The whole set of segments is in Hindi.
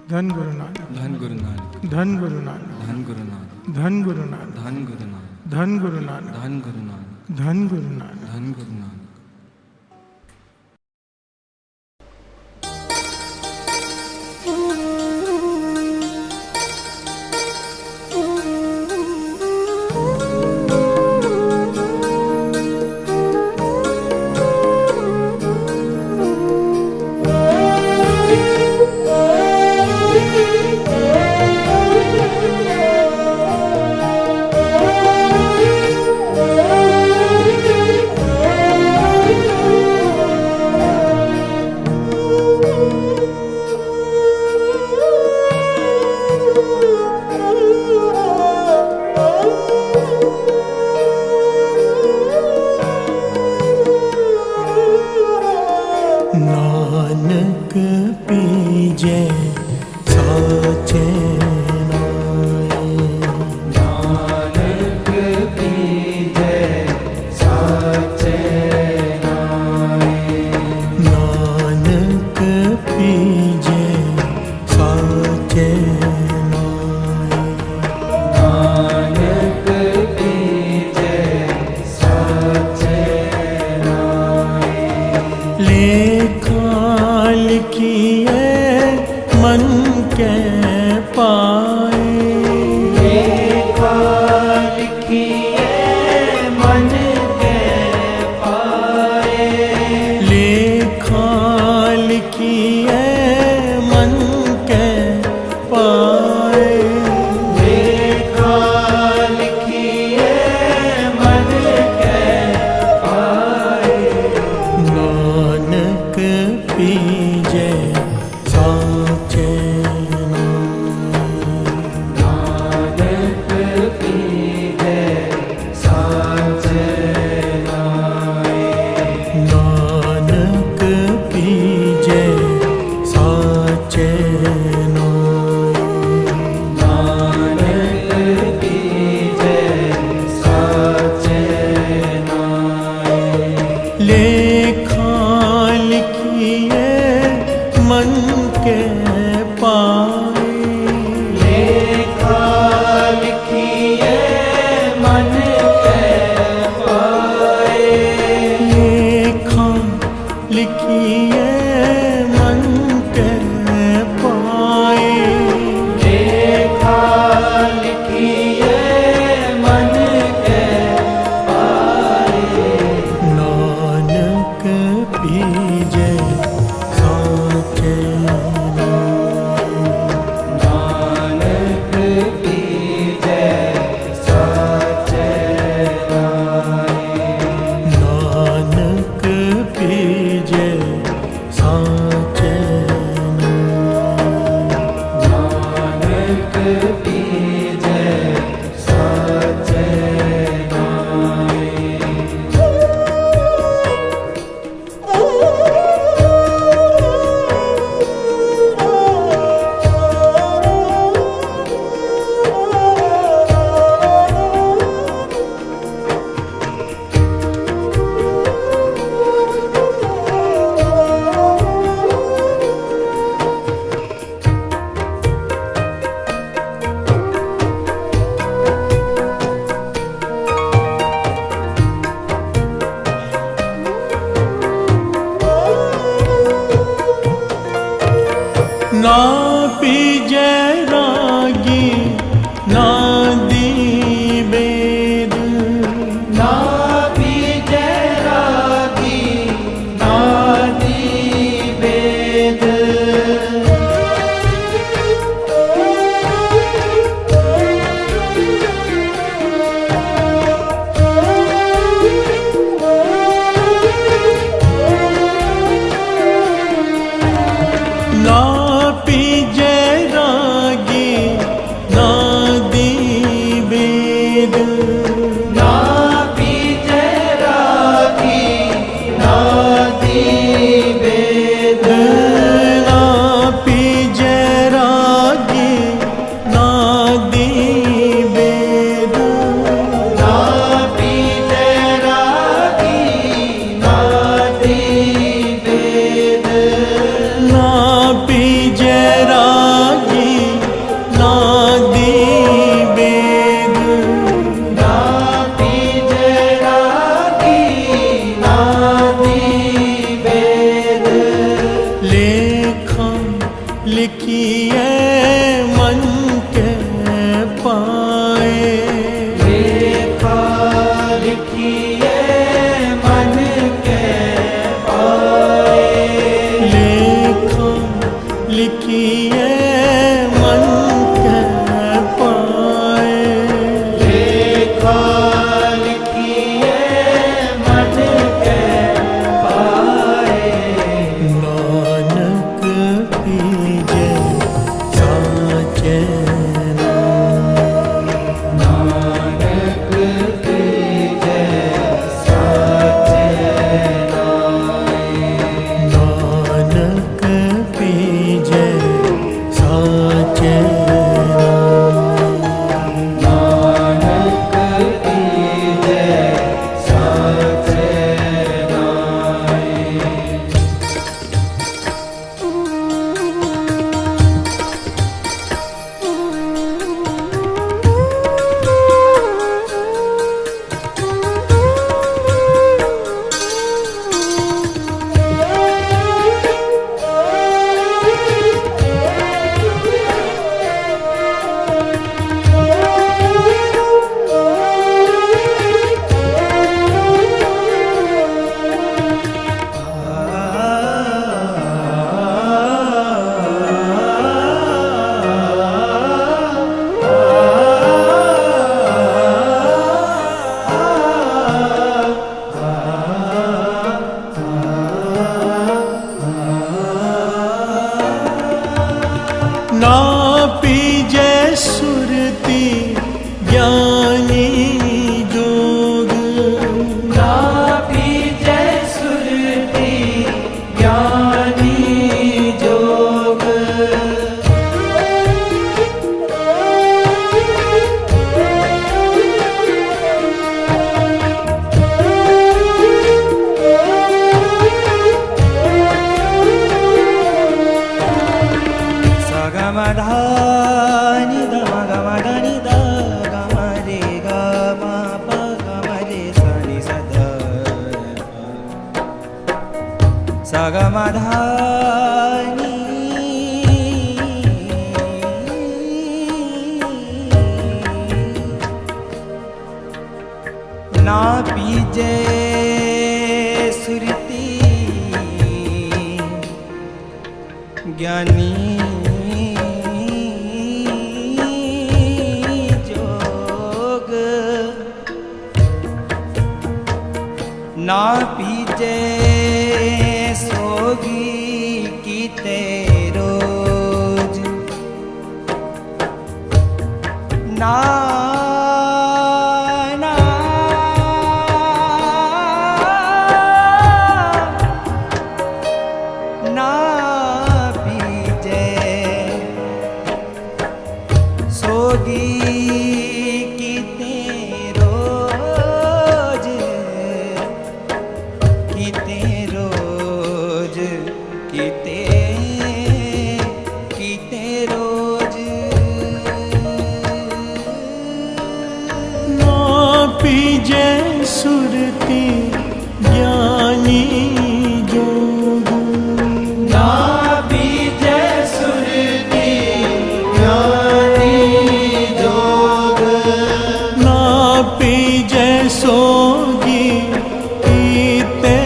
धन गुरु नानक, धन गुरु नानक, धन गुरु नानक, धन गुरु नानक, धन गुरु नानक, धन गुरु नानक, धन गुरु नानक, धन गुरु नानक, धन गुरु नानक। धन गुरु नानक। नानक पीजे साचे नाए, नानक पीजे साचे नाए, नानक पीजे साचे नाए, नानक पीजे साचे नाए। लेखा लिखिए मन के पाए, लेखा लिखिए मन के पाए, लेखा लिखिए मन के पाए, लेखा लिखिए मन के पाए। नानक पीजे साचे नाए, नानक पीजे साचे नाए, नानक पीजे साचे नाए, नानक पीजे साचे नाए। लेखा लिखिए मन के पाए, लेखा लिखिए मन के पाए, लेखा लिखिए मन के पाए, लेखा लिखिए मन के पाए। नानक पीजे साचे नाए, नानक पीजे साचे नाए, नानक पीजे साचे नाए, नानक पीजे साचे नाए। ना पीजे रागी ना दी बेद, ना पीजे रागी ना दी वेद, ना पीजे ना पीजे सुरती ज्ञानी जोग, ना पीजे सुरती ज्ञानी जोग। गमधानि गमगमधनि द गमरे गम प गमरे सनि सद सगमधानि ना पीजे सुरती ज्ञानी ना पीजे सोगी कीते रोज, ना ना ना पीजे सोगी पीजे सुरती ज्ञानी जोग, ना पीजे सुरती ज्ञानी जोग। ना पीजे सोगी कीते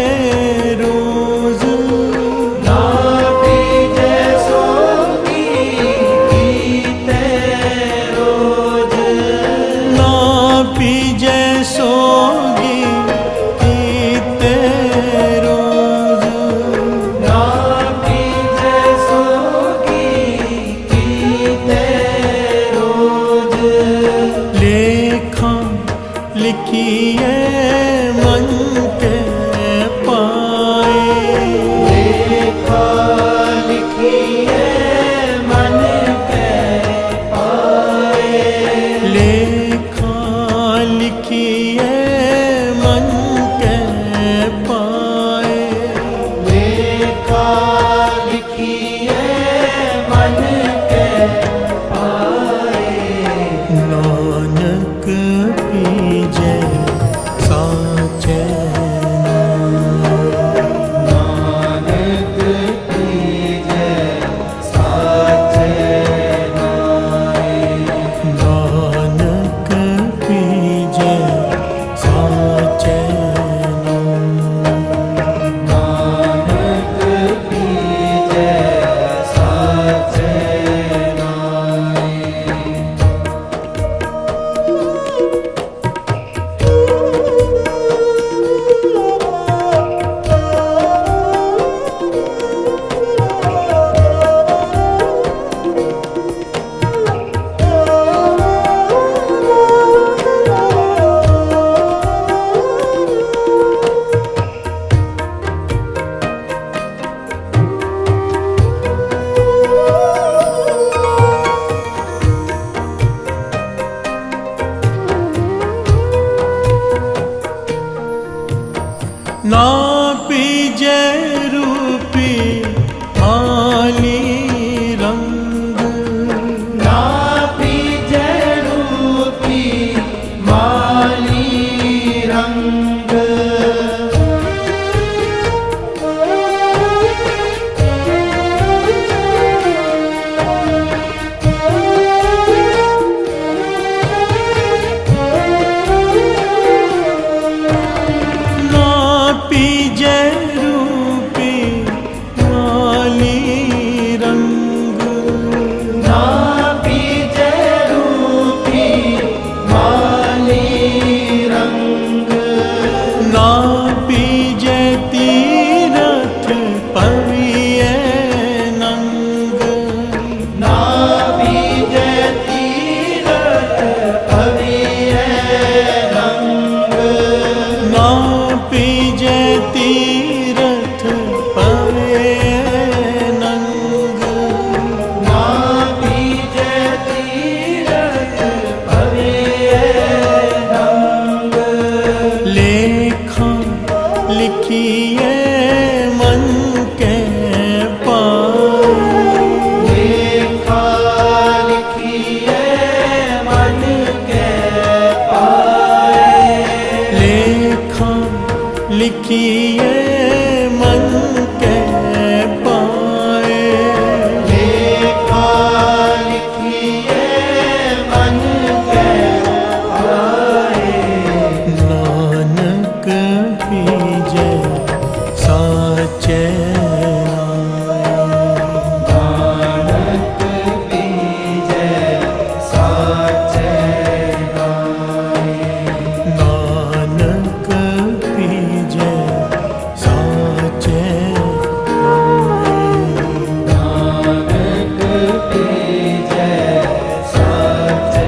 ना पीजे रूपी माली रंग, ना पीजे रूपी माली रंग। लिखिए मन के पाए, लेखा लिखिए मन के पाए। नानक बीजे साचे नानक बीजे साचे नानक बीजे साचे नानक बीजे साचे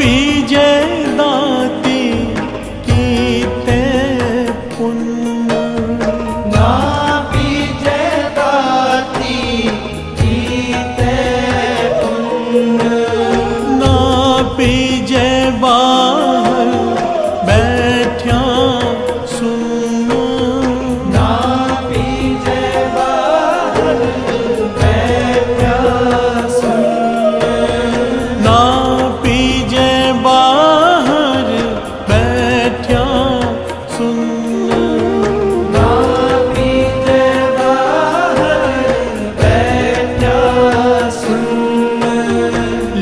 पीजे दाती कीते पुण्य, ना पीजे दाती कीते पुण्य। ना पीजे बाहर बैठ्या सुन, ना पीजे बाहर बैठा सुन। ना पीजे बाहर बैठ्या सुन, ना पीजे बाहर बैठा सुन।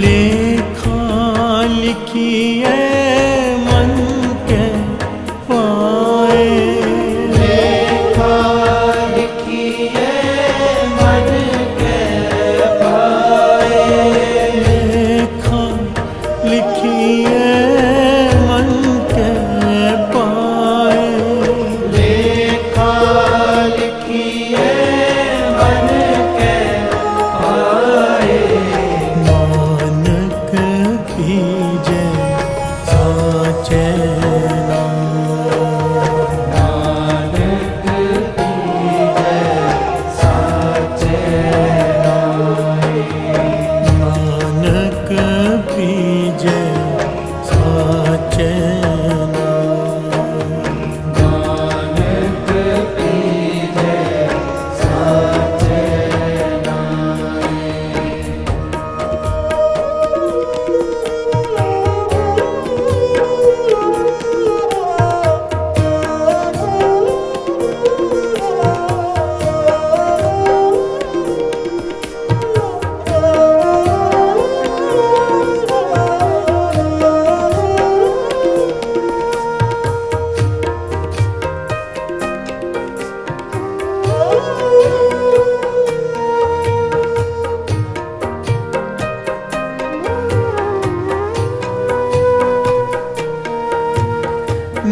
लेखा लिखिए मन के पाए, लेखा लिखिए मन के पाए। लेखा लिखिए मन के पाए। लेखा लिखिए मन के पाए। नानक बीजे साचे नानक बीजे साचे नानक पीजे साचे नानक पीजे साचे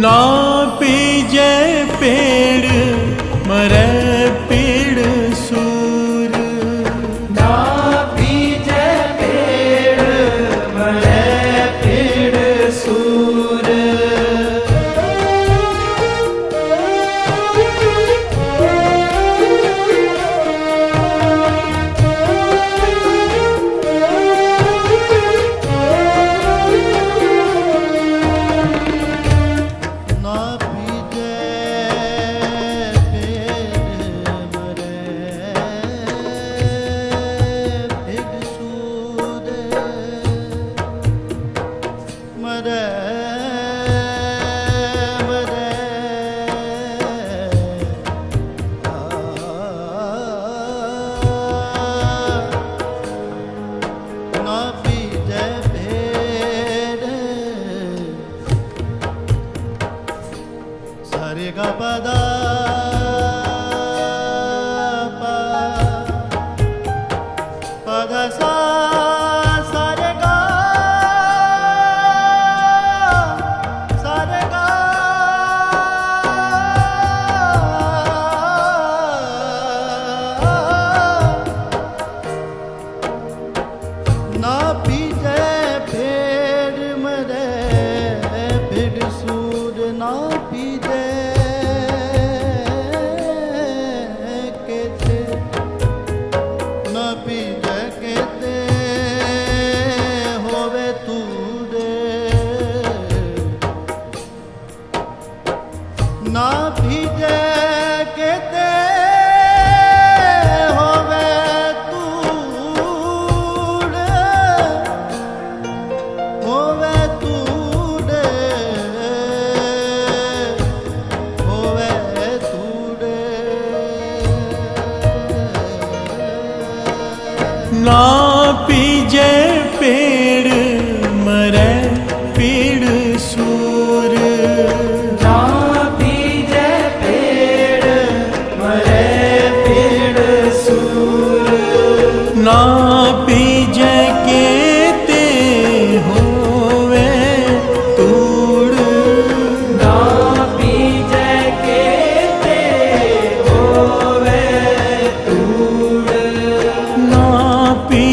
ना पीजे पेड़ मरे पेड़ सूर ना पीजे पेड़ मरे पेड़ सूर ना भीजे केते होवे तूड़े ना पीजे पेड़ मरे पेड़ सूर ना पीजे पेड़ मरे पेड़ सूर ना पीजे केते होवे तूड़ ना पीजे केते होवे तूड़ ना पी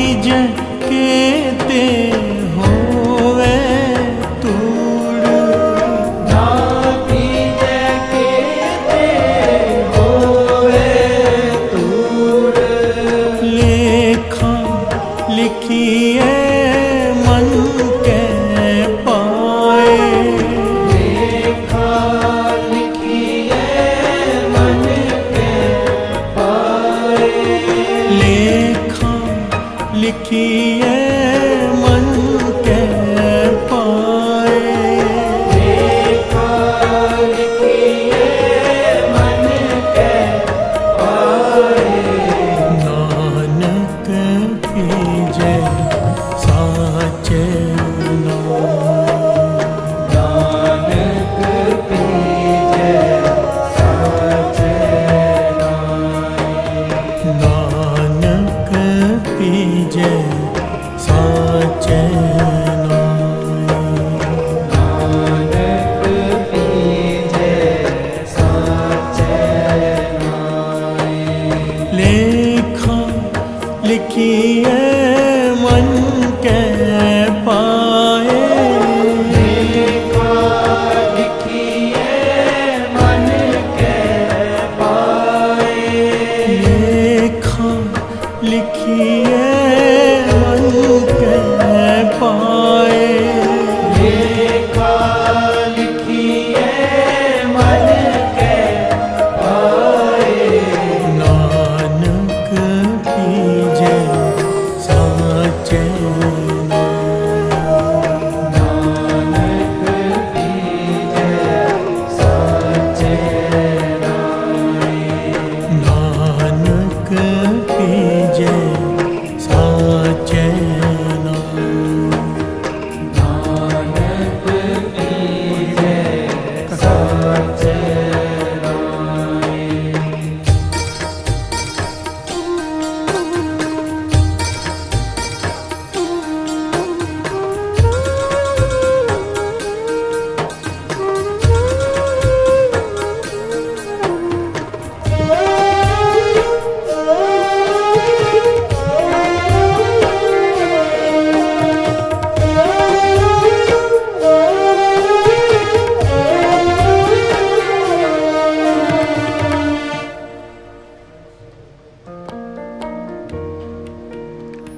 पाए। लेखा लिखिए मन के पाए। नानक पीजे साचे नानक पीजे साचे नानक पीजे साचे नानक पीजे साचे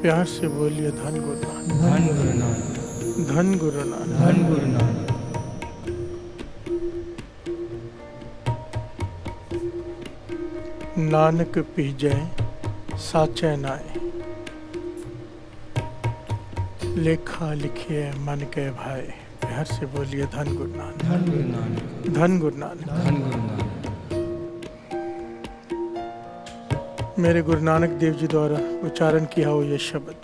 प्यार से बोलिए धन गुरु नानक, धन गुरु नानक, धन गुरु नानक। धन गुरु नानक। नानक पीजै साचे नाए, लेखा लिखिए मन के भाई। प्यार से बोलिए धन गुरु नानक, धन गुरु नानक, धन गुरु नानक। धन गुरु नानक। मेरे गुरु नानक देव जी द्वारा उच्चारण किया हो ये शब्द,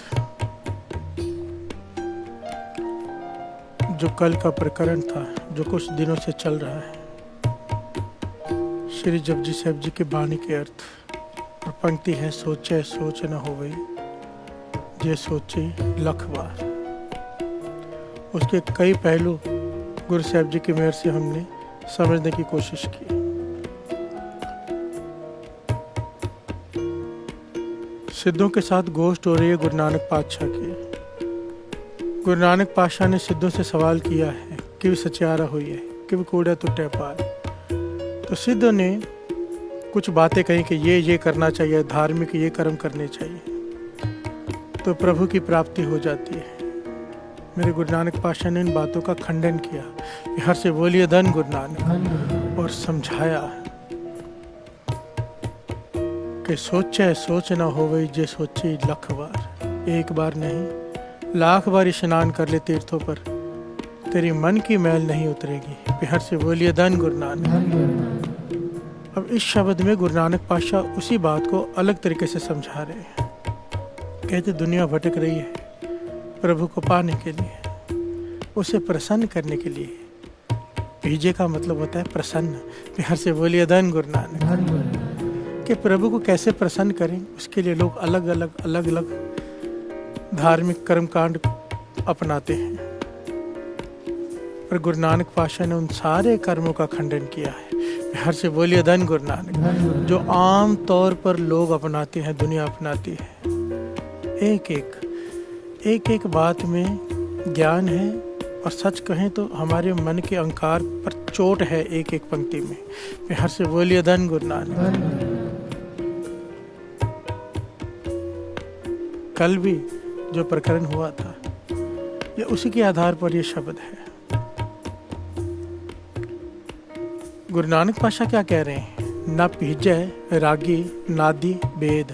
जो कल का प्रकरण था, जो कुछ दिनों से चल रहा है, श्री जपजी साहिब जी की वाणी के अर्थ। और पंक्ति है, सोचे सोच न होवई जे सोची लख बार। उसके कई पहलू गुरु साहिब जी की मेहर से हमने समझने की कोशिश की। सिद्धों के साथ गोष्ठ हो रही है गुरु नानक पातशाह की। गुरु नानक पातशाह ने सिद्धों से सवाल किया है कि वे सचियारा हुई है, कि वे कूड़ा टूटे पार। तो सिद्धों ने कुछ बातें कही कि ये करना चाहिए, धार्मिक ये कर्म करने चाहिए, तो प्रभु की प्राप्ति हो जाती है। मेरे गुरु नानक पातशाह ने इन बातों का खंडन किया। बिहार से बोलिए धन गुरु नानक। और समझाया कि सोचे सोच न होवई जे सोची लख बार। एक बार नहीं, लाख बार स्नान कर ले तीर्थों पर, तेरी मन की मैल नहीं उतरेगी। बिहार से बोलिए धन गुरु नानक। अब इस शब्द में गुरु नानक पातशाह उसी बात को अलग तरीके से समझा रहे हैं। कहते दुनिया भटक रही है प्रभु को पाने के लिए, उसे प्रसन्न करने के लिए। भीजे का मतलब होता है प्रसन्न। बिहार से बोलिए धन गुरु नानक। कि प्रभु को कैसे प्रसन्न करें, उसके लिए लोग अलग अलग धार्मिक कर्मकांड अपनाते हैं। पर गुरु नानक पातशाह ने उन सारे कर्मों का खंडन किया है। बिहार से बोलिए धन गुरु नानक। जो आम तौर पर लोग अपनाते हैं, दुनिया अपनाती है। एक एक बात में ज्ञान है, और सच कहें तो हमारे मन के अहंकार पर चोट है एक एक पंक्ति में। बिहार से बोलिए धन गुरु नानक। कल भी जो प्रकरण हुआ था, ये उसी के आधार पर ये शब्द है। गुरु नानक पातशाह क्या कह रहे हैं? न पीजै रागी नादी वेद।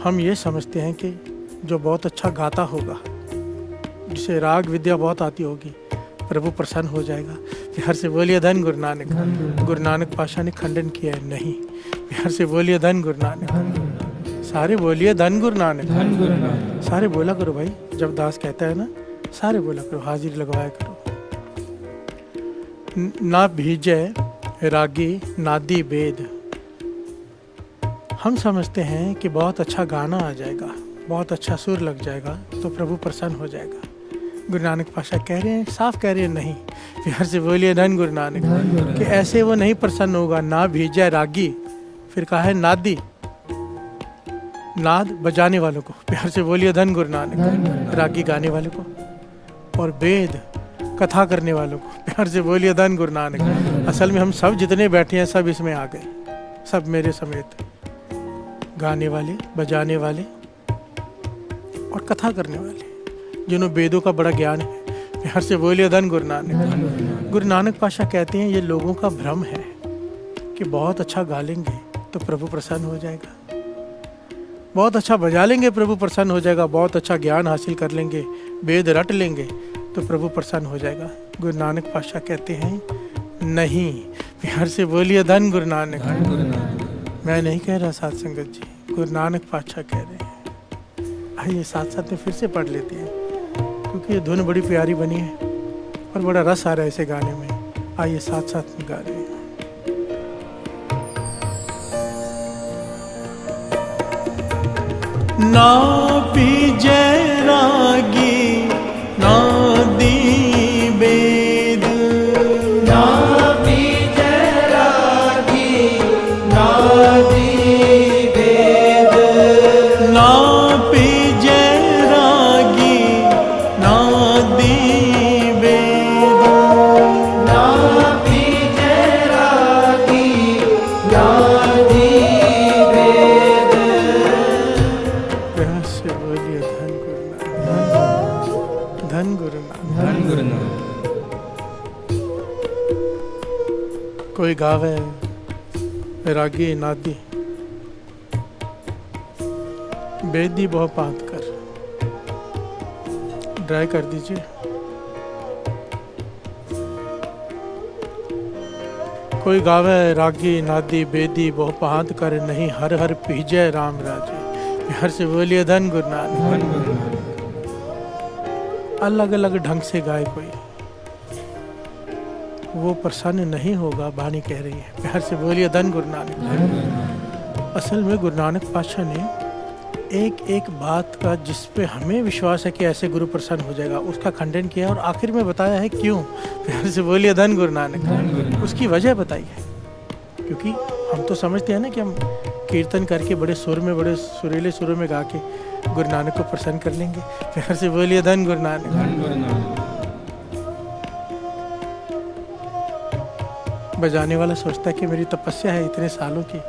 हम ये समझते हैं कि जो बहुत अच्छा गाता होगा, जिसे राग विद्या बहुत आती होगी, प्रभु प्रसन्न हो जाएगा। बिहार से बोलिए धन गुरु नानक। गुरु नानक पातशाह ने खंडन किया है, नहीं। बिहार से बोलिए धन गुरु नानक। सारे बोलिए धन गुरु नानक। सारे बोला करो भाई, जब दास कहता है ना, सारे बोला करो, हाजिरी लगवाया करो। ना भीजे रागी नादी वेद। हम समझते हैं कि बहुत अच्छा गाना आ जाएगा, बहुत अच्छा सुर लग जाएगा तो प्रभु प्रसन्न हो जाएगा। गुरु नानक पातशाह कह रहे हैं, साफ कह रहे हैं, नहीं। बिहार से बोलिए धन गुरु नानक। कि ऐसे वो नहीं प्रसन्न होगा। ना भीजा रागी, फिर कहा है नादी, नाद बजाने वालों को। बिहार से बोलिए धन गुरु नानक। रागी गाने वालों को, और वेद कथा करने वालों को। बिहार से बोलिए धन गुरु नानक। असल में हम सब जितने बैठे हैं सब इसमें आ गए, सब मेरे समेत। गाने वाले, बजाने वाले, और कथा करने वाले, जिन्होंने वेदों का बड़ा ज्ञान है। प्यार से बोलिए धन गुरु नानक। गुरु नानक पातशाह कहते हैं ये लोगों का भ्रम है कि बहुत अच्छा गा लेंगे तो प्रभु प्रसन्न हो जाएगा, बहुत अच्छा बजा लेंगे प्रभु प्रसन्न हो जाएगा, बहुत अच्छा ज्ञान हासिल कर लेंगे, वेद रट लेंगे तो प्रभु प्रसन्न हो जाएगा। गुरु नानक पातशाह कहते हैं नहीं। प्यार से बोलिए धन गुरु नानक। मैं नहीं कह रहा साथ संगत जी, गुरु नानक पातशाह कह रहे हैं। आइए साथ साथ में फिर से पढ़ लेते हैं, क्योंकि ये धुन बड़ी प्यारी बनी है और बड़ा रस आ रहा है इसे गाने में। आइए साथ साथ में गा रहे हैं। ना पीजे रागी ना दी वेद, ना पीजे रागी ना दी वेद, ना पीजे रागी ना दी वेद, ना पीजे रागी ना दी वेद। प्यार से बोलिए धन गुरु नानक। धन गुरु नानक। कोई गावे रागी नादी बेदी बहु पात कर, ड्राई कर दीजिए। कोई गावे रागी नादी बेदी बहु पात कर, नहीं हर हर पीजय राम राजे। प्यार से बोलिए धन गुरु नानक। धन गुरु नानक। अलग अलग ढंग से गाए कोई, वो प्रसन्न नहीं होगा, वाणी कह रही है। प्यार से बोलिए धन गुरु नानक। असल में गुरु नानक पातशाह ने एक एक बात का जिस पे हमें विश्वास है कि ऐसे गुरु प्रसन्न हो जाएगा, उसका खंडन किया और आखिर में बताया है क्यों। प्यार से बोलिए धन गुरु नानक। उसकी वजह बताई है, क्योंकि हम तो समझते हैं ना कि हम कीर्तन करके बड़े सुर में, बड़े सुरीले सुरों में गा के गुरु नानक को प्रसन्न कर लेंगे। प्यार से बोलिए धन गुरु नानक। धन गुरु नानक। बजाने वाला सोचता है कि मेरी तपस्या है इतने सालों की,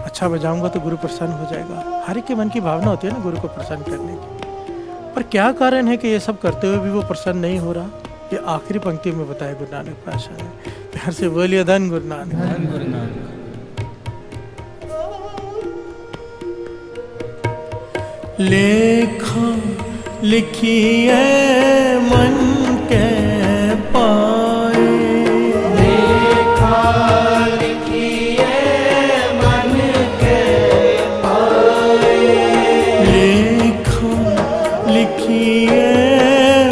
अच्छा बजाऊंगा तो गुरु प्रसन्न हो जाएगा। हर एक के मन की भावना होती है ना गुरु को प्रसन्न करने की। पर क्या कारण है कि ये सब करते हुए भी वो प्रसन्न नहीं हो रहा, ये आखिरी पंक्ति में बताया गुरु नानक पातशाह ने। प्यार से बोलिए धन गुरु नानक। धन गुरु नानक। लेखा लिखिए मन के पाए, लेखा लिखिए मन के पाए, लेखा लिखिए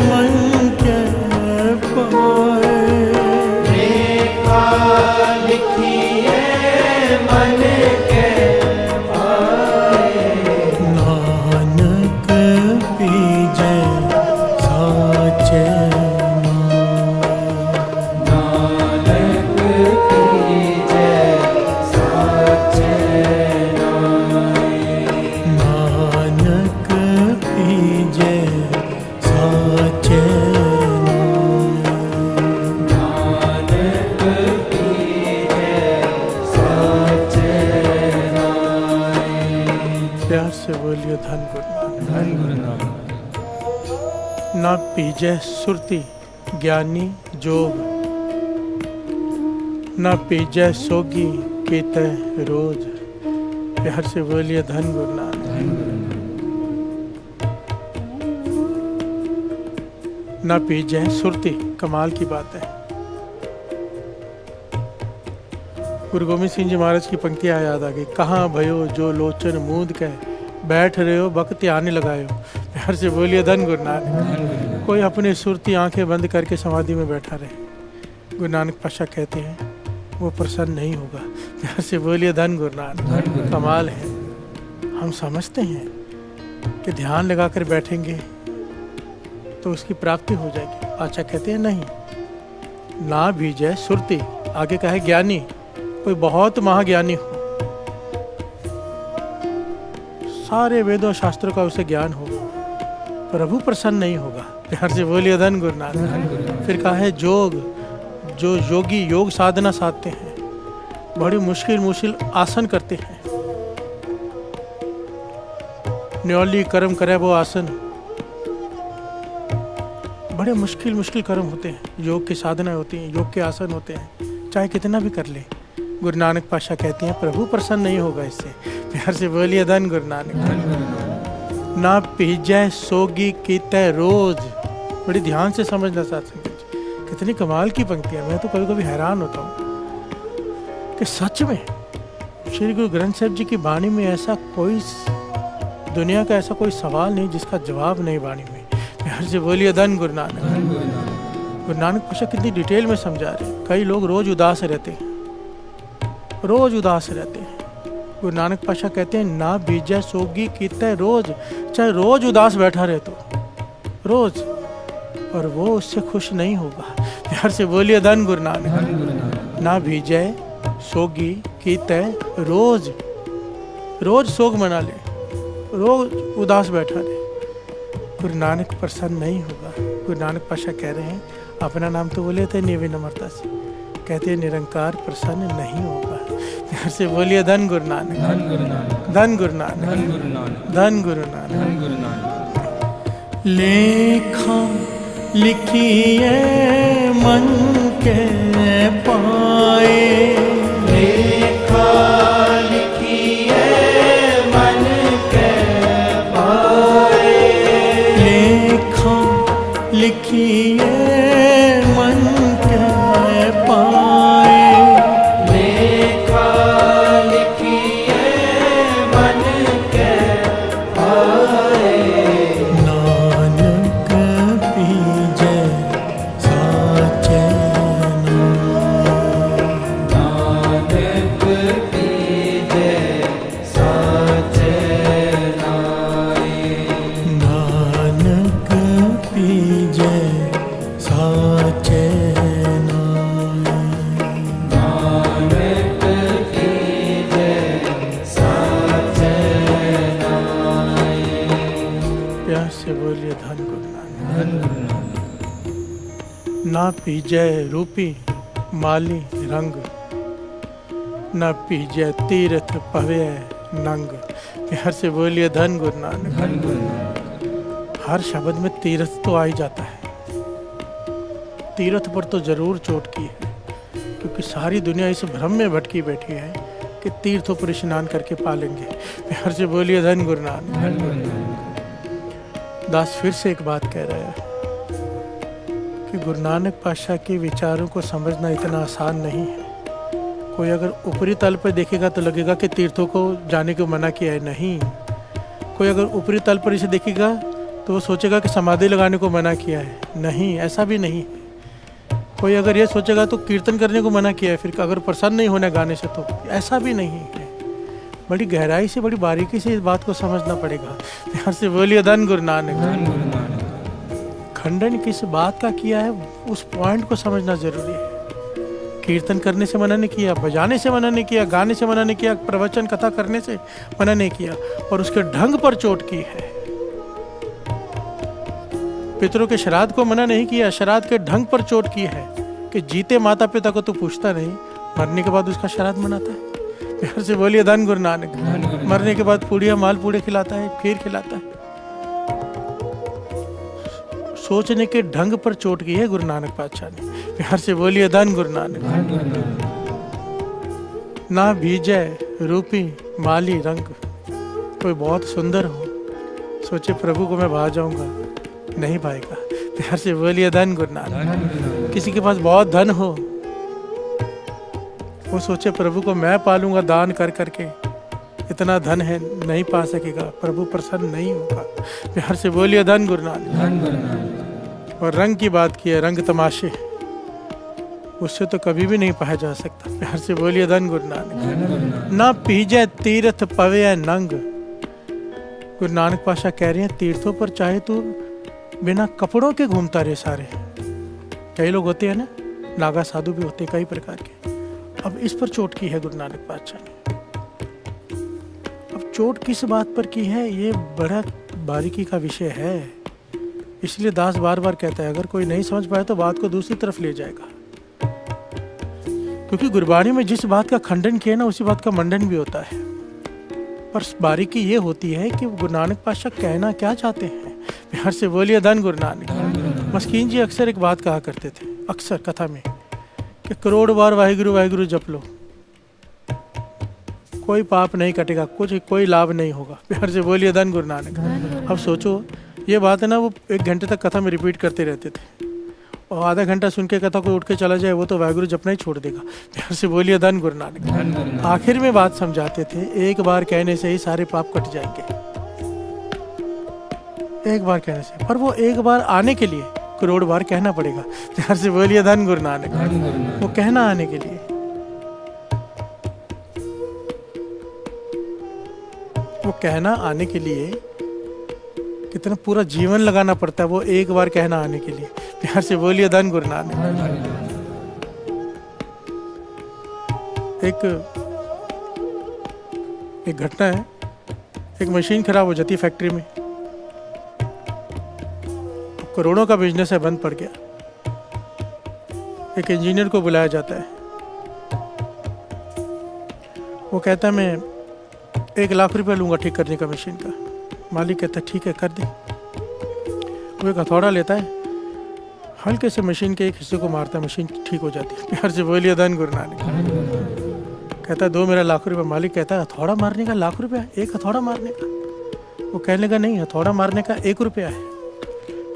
मन के पाए, लेखा लिखिए मन के नानक पीजे साचे नानक कीजे साचे नाय, नानक पीजे साचे नानक कीजे साचे नाय। प्यार से बोलिए धन गुरु नानक। धन गुरु नानक। ना पीजय सुरती ज्ञानी जोग, ना पीजय सोगी केते रोज। प्यार से बोलिए धन गुरु नानक। धन गुरु नानक। ना पीजय सुरती, कमाल की बात है। गुरु गोविंद सिंह जी महाराज की पंक्तियां याद आ गई। कहाँ भयो जो लोचन मूंद के, बैठ रहे हो बक ध्यान लगायो। प्यार से बोलिए धन गुरु नानक। धन गुरु नानक। कोई अपनी सुरती आंखें बंद करके समाधि में बैठा रहे, गुरु नानक पातशाह कहते हैं वो प्रसन्न नहीं होगा। प्यार से बोलिए धन गुरु नानक। धन गुरु। कमाल है। हम समझते हैं कि ध्यान लगाकर बैठेंगे तो उसकी प्राप्ति हो जाएगी। पातशाह कहते हैं नहीं, ना भी जय सुरती, आगे का है ज्ञानी, कोई बहुत महाज्ञानी हो, सारे वेदों शास्त्रों का उसे ज्ञान हो, प्रभु प्रसन्न नहीं होगा। प्यार से बोलिए धन गुरु नानक। धन गुरु नानक। फिर कहा है जोग, जो योगी योग साधना साधते हैं, बड़ी मुश्किल मुश्किल आसन करते हैं, न्योली कर्म करे वो आसन। बड़े मुश्किल कर्म होते हैं, योग की साधनाएं होती हैं, योग के आसन होते हैं, चाहे कितना भी कर ले। गुरु नानक पातशाह कहते हैं प्रभु प्रसन्न नहीं होगा इससे। प्यार से बोलिए धन गुरु नानक। ना पीजै सोगी कीते रोज। बड़ी ध्यान से समझना साथ में, कितनी कमाल की पंक्तियां। मैं तो कभी कभी हैरान होता हूँ कि सच में श्री गुरु ग्रंथ साहिब जी की वाणी में ऐसा कोई, दुनिया का ऐसा कोई सवाल नहीं जिसका जवाब नहीं वाणी में। प्यार से बोलिए धन गुरु नानक। गुरु नानक पातशाह कितनी डिटेल में समझा रहे हैं। कई लोग रोज उदास रहते हैं, रोज उदास रहते हैं। गुरु नानक पातशाह कहते हैं ना बीजा सोगी कीते रोज। चाहे रोज उदास बैठा रहे तो रोज, और वो उससे खुश नहीं होगा। प्यार से बोलिए धन गुरु नानक। ना बीजे सोगी कीते रोज, रोज शोक मना ले, रोज उदास बैठा रहे, गुरु नानक प्रसन्न नहीं होगा। गुरु नानक पातशाह कह रहे हैं, अपना नाम तो बोले थे विनम्रता से, कहते हैं निरंकार प्रसन्न नहीं होगा। प्यार से बोलिए धन गुरु नानक। धन गुरु नानक। धन गुरु नानक। लेखा लिखिए मन के पाए। लेखा लिखिए मन के पाए। लेखा लिखिए मन के पाए। लेखा लिखिए मन के पाए। नानक पीजे साचे नानक पीजे साचे नाए। नानक पीजे साचे नानक पीजे साचे नाए। प्यार से बोलिए धन गुरु नानक। ना पीजै रूपी माली रंग, ना पीजै तीर्थ पवे नंग। प्यार से बोलिए धन गुरु नानक। हर शब्द में तीर्थ तो आ ही जाता है, तीर्थ पर तो जरूर चोट की है, क्योंकि सारी दुनिया इस भ्रम में भटकी बैठी है कि तीर्थों पर स्नान करके पालेंगे। प्यार से बोलिए धन गुरु नानक। दास फिर से एक बात कह रहा है कि गुरु नानक पातशाह के विचारों को समझना इतना आसान नहीं है। कोई अगर ऊपरी तल पर देखेगा तो लगेगा कि तीर्थों को जाने को मना किया है, नहीं। कोई अगर ऊपरी तल पर इसे देखेगा तो वो सोचेगा कि समाधि लगाने को मना किया है, नहीं, ऐसा भी नहीं है। कोई अगर ये सोचेगा तो कीर्तन करने को मना किया है, फिर अगर प्रसन्न नहीं होना गाने से, तो ऐसा भी नहीं है। बड़ी गहराई से, बड़ी बारीकी से इस बात को समझना पड़ेगा। प्यार से बोलिए धन गुरु नानक। खंडन किस बात का किया है उस पॉइंट को समझना जरूरी है। कीर्तन करने से मना नहीं किया, बजाने से मना नहीं किया, गाने से मना नहीं किया, प्रवचन कथा करने से मना नहीं किया, और उसके ढंग पर चोट की है। पितरों के श्राद्ध को मना नहीं किया, श्राद्ध के ढंग पर चोट की है कि जीते माता पिता को तो पूछता नहीं, मरने के बाद उसका श्राद्ध मनाता है। प्यार से बोलिए धन गुरु नानक। मरने के बाद पूड़िया माल पूड़े खिलाता है, खीर खिलाता है। सोचने के ढंग पर चोट की है गुरु नानक पातशाह ने। प्यार से बोलिए धन गुरु नानक। ना बीजे रूपी माली रंग। कोई बहुत सुंदर हो, सोचे प्रभु को मैं भा जाऊंगा, नहीं भाएगा। प्यार से बोलिए धन गुरु नानक। किसी के पास बहुत धन हो, वो सोचे प्रभु को मैं पालूंगा दान कर करके, इतना धन है, नहीं पा सकेगा, प्रभु प्रसन्न नहीं होगा। प्यार से बोलिए धन गुरु नानक। और रंग की बात की है, रंग तमाशे, उससे तो कभी भी नहीं पाया जा सकता। प्यार से बोलिए धन गुरु नानक। ना पीजे तीर्थ पवे नंग। गुरु नानक पातशाह कह रहे हैं तीर्थों पर चाहे तो बिना कपड़ों के घूमता रहे सारे। कई लोग होते हैं ना, नागा साधु भी होते हैं कई प्रकार के। अब इस पर चोट की है गुरु नानक पातशाह ने। अब चोट किस बात पर की है, ये बड़ा बारीकी का विषय है। इसलिए दास बार बार कहता है, अगर कोई नहीं समझ पाए तो बात को दूसरी तरफ ले जाएगा। क्योंकि गुरबाणी में जिस बात का खंडन किया ना, उसी बात का मंडन भी होता है। पर बारीकी ये होती है कि गुरु नानक पातशाह कहना क्या चाहते हैं। प्यार से बोलिए धन गुरु नानक। मस्कीन जी अक्सर एक बात कहा करते थे, अक्सर कथा में, कि करोड़ बार वाहिगुरु वाहिगुरु जप लो, कोई पाप नहीं कटेगा, कुछ कोई लाभ नहीं होगा। प्यार से बोलिए धन गुरु नानक। अब सोचो ये बात है ना, वो 1 घंटे तक कथा में रिपीट करते रहते थे, और आधा घंटा सुन के कथा को उठ के चला जाए वो तो वाहिगुरु जपना ही छोड़ देगा। प्यार से बोलिए धन गुरु नानक। आखिर में बात समझाते थे, एक बार कहने से ही सारे पाप कट जाएंगे, एक बार कहने से, पर वो एक बार आने के लिए करोड़ बार कहना पड़ेगा। प्यार से बोलिए धन गुरु नानक। वो कहना आने के लिए, वो कहना आने के लिए कितना पूरा जीवन लगाना पड़ता है वो एक बार कहना आने के लिए। प्यार से बोलिए धन गुरु नानक। एक घटना है, एक मशीन खराब हो जाती है फैक्ट्री में, करोड़ों का बिजनेस है, बंद पड़ गया। एक इंजीनियर को बुलाया जाता है, वो कहता है मैं 1 लाख रुपया लूंगा ठीक करने का मशीन का। मालिक कहता है ठीक है कर दे। वो एक हथौड़ा लेता है, हल्के से मशीन के एक हिस्से को मारता है, मशीन ठीक हो जाती है। प्यार से बोलिए धन गुरु नानक। कहता है 2 मेरा लाख रुपया। मालिक कहता है हथौड़ा मारने का लाख रुपया, एक हथौड़ा मारने का? वो कहने लगा नहीं, हथौड़ा मारने का 1 रुपया है,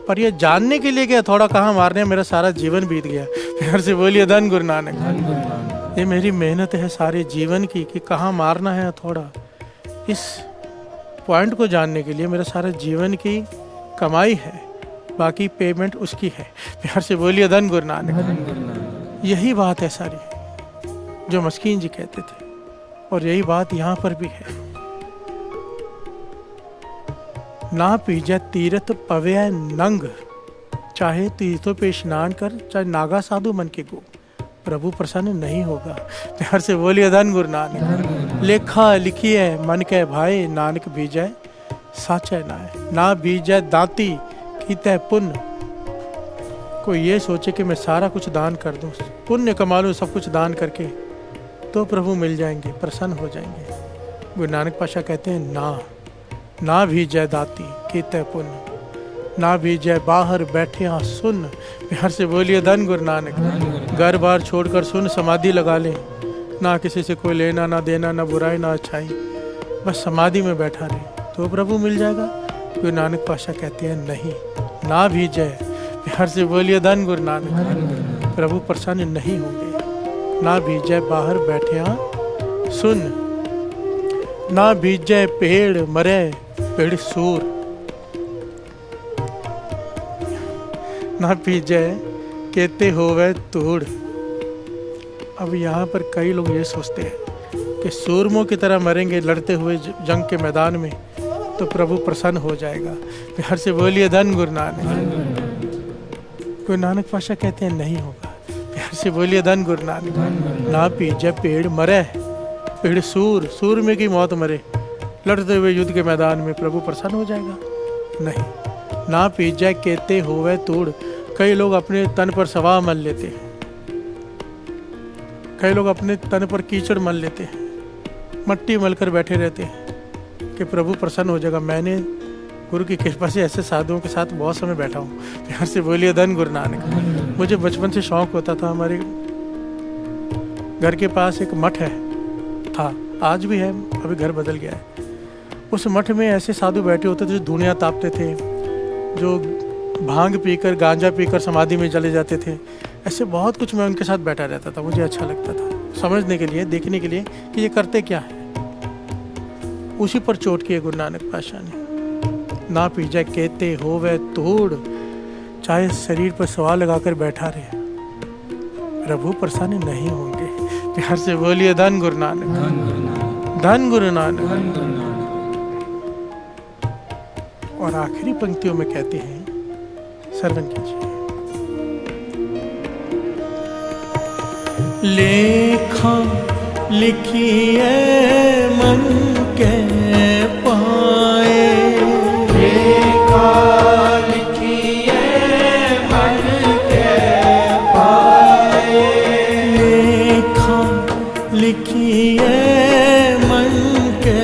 पर ये जानने के लिए कि हथौड़ा कहाँ मारने, मेरा सारा जीवन बीत गया। प्यार से बोलिए धन गुरु नानक। ये मेरी मेहनत है सारे जीवन की कि कहाँ मारना है हथौड़ा, इस पॉइंट को जानने के लिए मेरा सारा जीवन की कमाई है, बाकी पेमेंट उसकी है। प्यार से बोलिए धन गुरु नानक। यही बात है सारी जो मस्कीन जी कहते थे, और यही बात यहाँ पर भी है। ना पीजे तीर्थ पवे नंग, चाहे तीर्थों पे स्नान कर, चाहे नागा साधु मन के गो, प्रभु प्रसन्न नहीं होगा। प्यार से बोलिए धन गुरु नानक। लेखा लिखिए मन के भाई, नानक बीजय साचे नाय, ना बीजय दाती कीते पुण्य। कोई ये सोचे कि मैं सारा कुछ दान कर दूं, पुण्य कमा लूं सब कुछ दान करके, तो प्रभु मिल जाएंगे, प्रसन्न हो जाएंगे। गुरु नानक पातशाह कहते हैं ना भी जय दाती कीते पुण्य, ना भी जय बाहर बैठे हाँ सुन। प्यार से बोलिए धन गुरु नानक। घर बार छोड़कर सुन समाधि लगा ले, ना किसी से कोई लेना ना देना, ना बुराई ना अच्छाई, बस समाधि में बैठा रहे तो प्रभु मिल जाएगा। गुरु नानक पातशाह कहते हैं नहीं, ना भी जय। प्यार से बोलिए धन गुरु नानक। प्रभु प्रसन्न नहीं होंगे। ना भी जय बाहर बैठे हाँ सुन, ना भी जय पेड़ मरे पेड़ सूर, ना पीजे कहते होवे तोड़। अब यहाँ पर कई लोग ये सोचते हैं कि सूरमों की तरह मरेंगे लड़ते हुए जंग के मैदान में तो प्रभु प्रसन्न हो जाएगा। प्यार से बोलिए धन गुरु नानक। गुरु नानक पातशाह कहते हैं नहीं होगा। प्यार से बोलिए धन गुरु नानक। ना पीजे पेड़ मरे पेड़ सूर में की मौत मरे, लड़ते हुए युद्ध के मैदान में प्रभु प्रसन्न हो जाएगा? नहीं। ना पीजे कहते होवे तोड़। कई लोग अपने तन पर सवा मल लेते हैं, कई लोग अपने तन पर कीचड़ मल लेते हैं, मट्टी मल कर बैठे रहते हैं कि प्रभु प्रसन्न हो जाएगा। मैंने गुरु की कृपा से ऐसे साधुओं के साथ बहुत समय बैठा हूँ। प्यार से बोलिए धन गुरु नानक। मुझे बचपन से शौक होता था, हमारे घर के पास एक मठ था, आज भी है, अभी घर बदल गया है। उस मठ में ऐसे साधु बैठे होते थे जो धुनियाँ तापते थे, जो भांग पीकर गांजा पीकर समाधि में चले जाते थे। ऐसे बहुत कुछ मैं उनके साथ बैठा रहता था, मुझे अच्छा लगता था समझने के लिए, देखने के लिए कि ये करते क्या है। उसी पर चोट किए गुरु नानक पातशाह ने। ना पीजे कहते होवे तोड़, चाहे शरीर पर सवाल लगाकर बैठा रहे प्रभु प्रसन्न नहीं होंगे। प्यार से बोलिए धन गुरु नानक। धन गुरु नानक। और आखिरी पंक्तियों में कहते हैं, श्रवण कीजिए। लेखा लिखिए मन के पाए, लेखा लिखिए मन के पाए, लेखा लिखिए मन के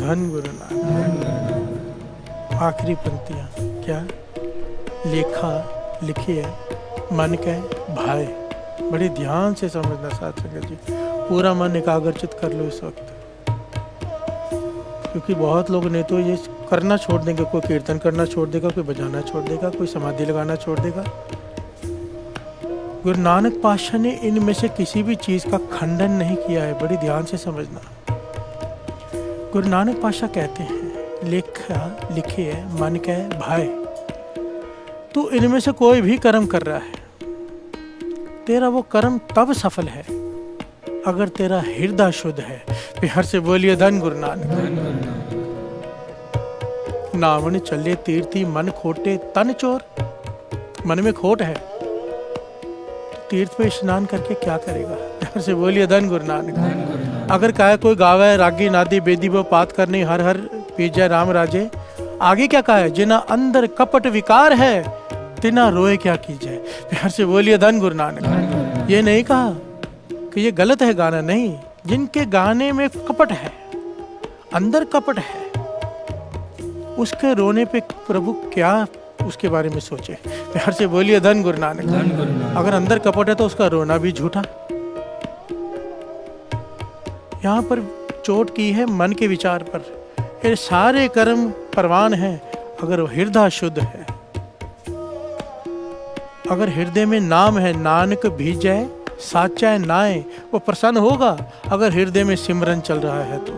धन गुरु नानक। आखिरी पंक्तियां क्या? लेखा लिखी है मन के भाई। बड़ी ध्यान से समझना साथ संगत जी, पूरा मन एकाग्रचित कर लो इस वक्त, क्योंकि बहुत लोग ने तो ये करना छोड़ देंगे, कोई कीर्तन करना छोड़ देगा, कोई बजाना छोड़ देगा, कोई समाधि लगाना छोड़ देगा। गुरु नानक पातशाह ने इनमें से किसी भी चीज का खंडन नहीं किया है, बड़ी ध्यान से समझना। गुरु नानक पातशाह कहते हैं लेखा लिखे है मन के भाई। तू इनमें से कोई भी कर्म कर रहा है, तेरा वो कर्म तब सफल है अगर तेरा हृदय शुद्ध है। प्यार से बोलिए धन गुरु नानक। नावन चले तीर्थी मन खोटे तन चोर। मन में खोट है, तीर्थ पे स्नान करके क्या करेगा? प्यार से बोलिए धन गुरु नानक। अगर कहा कोई गावे रागी नादी बेदी वो पात करनी हर हर पीजय राम राजे, आगे क्या कहा है? जिना अंदर कपट विकार है तिना रोए क्या कीजिए। प्यार से बोलिए धन गुरु नानक। ये नहीं कहा कि ये गलत है गाना, नहीं। जिनके गाने में कपट है, अंदर कपट है, उसके रोने पे प्रभु क्या उसके बारे में सोचे। प्यार से बोलिए धन गुरु नानक। अगर अंदर कपट है तो उसका रोना भी झूठा। यहाँ पर चोट की है मन के विचार पर। ये सारे कर्म परवान हैं अगर हृदय शुद्ध है, अगर हृदय में नाम है नानक भीजय साचा नाए, वो प्रसन्न होगा। अगर हृदय में सिमरन चल रहा है तो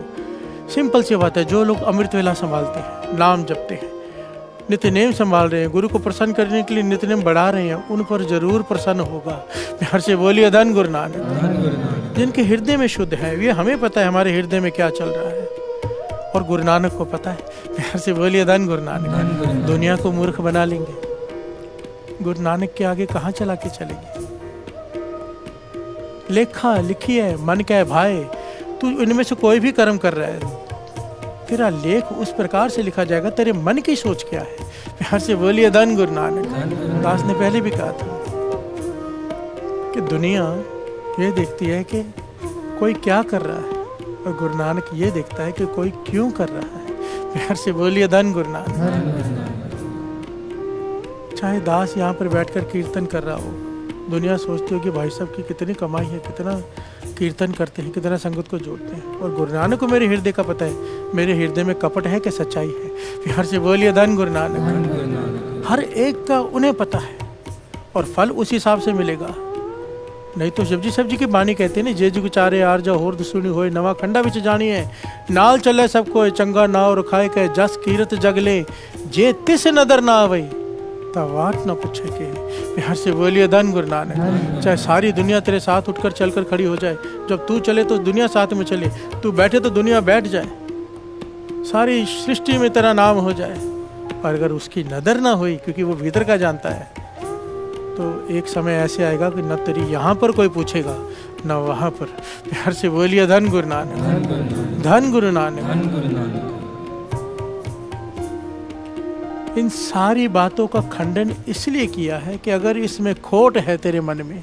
सिंपल सी बात है। जो लोग अमृत वेला संभालते हैं, नाम जपते हैं, नित्य नेम संभाल रहे हैं, गुरु को प्रसन्न करने के लिए नित्य नेम बढ़ा रहे हैं, उन पर जरूर प्रसन्न होगा। प्यार से बोलिए धन गुरु नानक। जिनके हृदय में शुद्ध है, ये हमें पता है हमारे हृदय में क्या चल रहा है, और गुरु नानक को पता है। प्यार से बोलिए धन गुरु नानक। दुनिया को मूर्ख बना लेंगे, गुरु नानक के आगे कहाँ चला के चलेंगे। लेखा लिखी है मन के भाई। तू इनमें से कोई भी कर्म कर रहा है, तेरा लेख उस प्रकार से लिखा जाएगा तेरे मन की सोच क्या है। प्यार से बोलिए धन गुरु नानक। दास ने पहले भी कहा था कि दुनिया ये देखती है कि कोई क्या कर रहा है, और गुरु नानक ये देखता है कि कोई क्यों कर रहा है। प्यार से बोलिए धन गुरु नानक। चाहे दास यहाँ पर बैठकर कीर्तन कर रहा हो, दुनिया सोचती हो कि भाई साहब की कितनी कमाई है, कितना कीर्तन करते हैं, कितना संगत को जोड़ते हैं, और गुरु नानक को मेरे हृदय का पता है मेरे हृदय में कपट है कि सच्चाई है। प्यार से बोलिए धन गुरु नानक। हर एक का उन्हें पता है, और फल उस हिसाब से मिलेगा। नहीं तो शिव जी की बानी कहते हैं ना, जे जुग चारे आर जा होर सुनी होए नवा खंडा विच जानी है, नाल चले सबको चंगा नाव रखाए के जस कीरत जगले, जे तिस नदर ना आवई वाट ना पूछे के। प्यार से बोलिए धन गुरु नानक। चाहे सारी दुनिया तेरे साथ उठकर चलकर खड़ी हो जाए, जब तू चले तो दुनिया साथ में चले, तू बैठे तो दुनिया बैठ जाए, सारी सृष्टि में तेरा नाम हो जाए, और अगर उसकी नजर ना हुई, क्योंकि वो भीतर का जानता है, तो एक समय ऐसे आएगा कि न तेरी यहाँ पर कोई पूछेगा न वहाँ पर। प्यार से बोलिए धन गुरु नानक। धन गुरु नानक। इन सारी बातों का खंडन इसलिए किया है कि अगर इसमें खोट है तेरे मन में,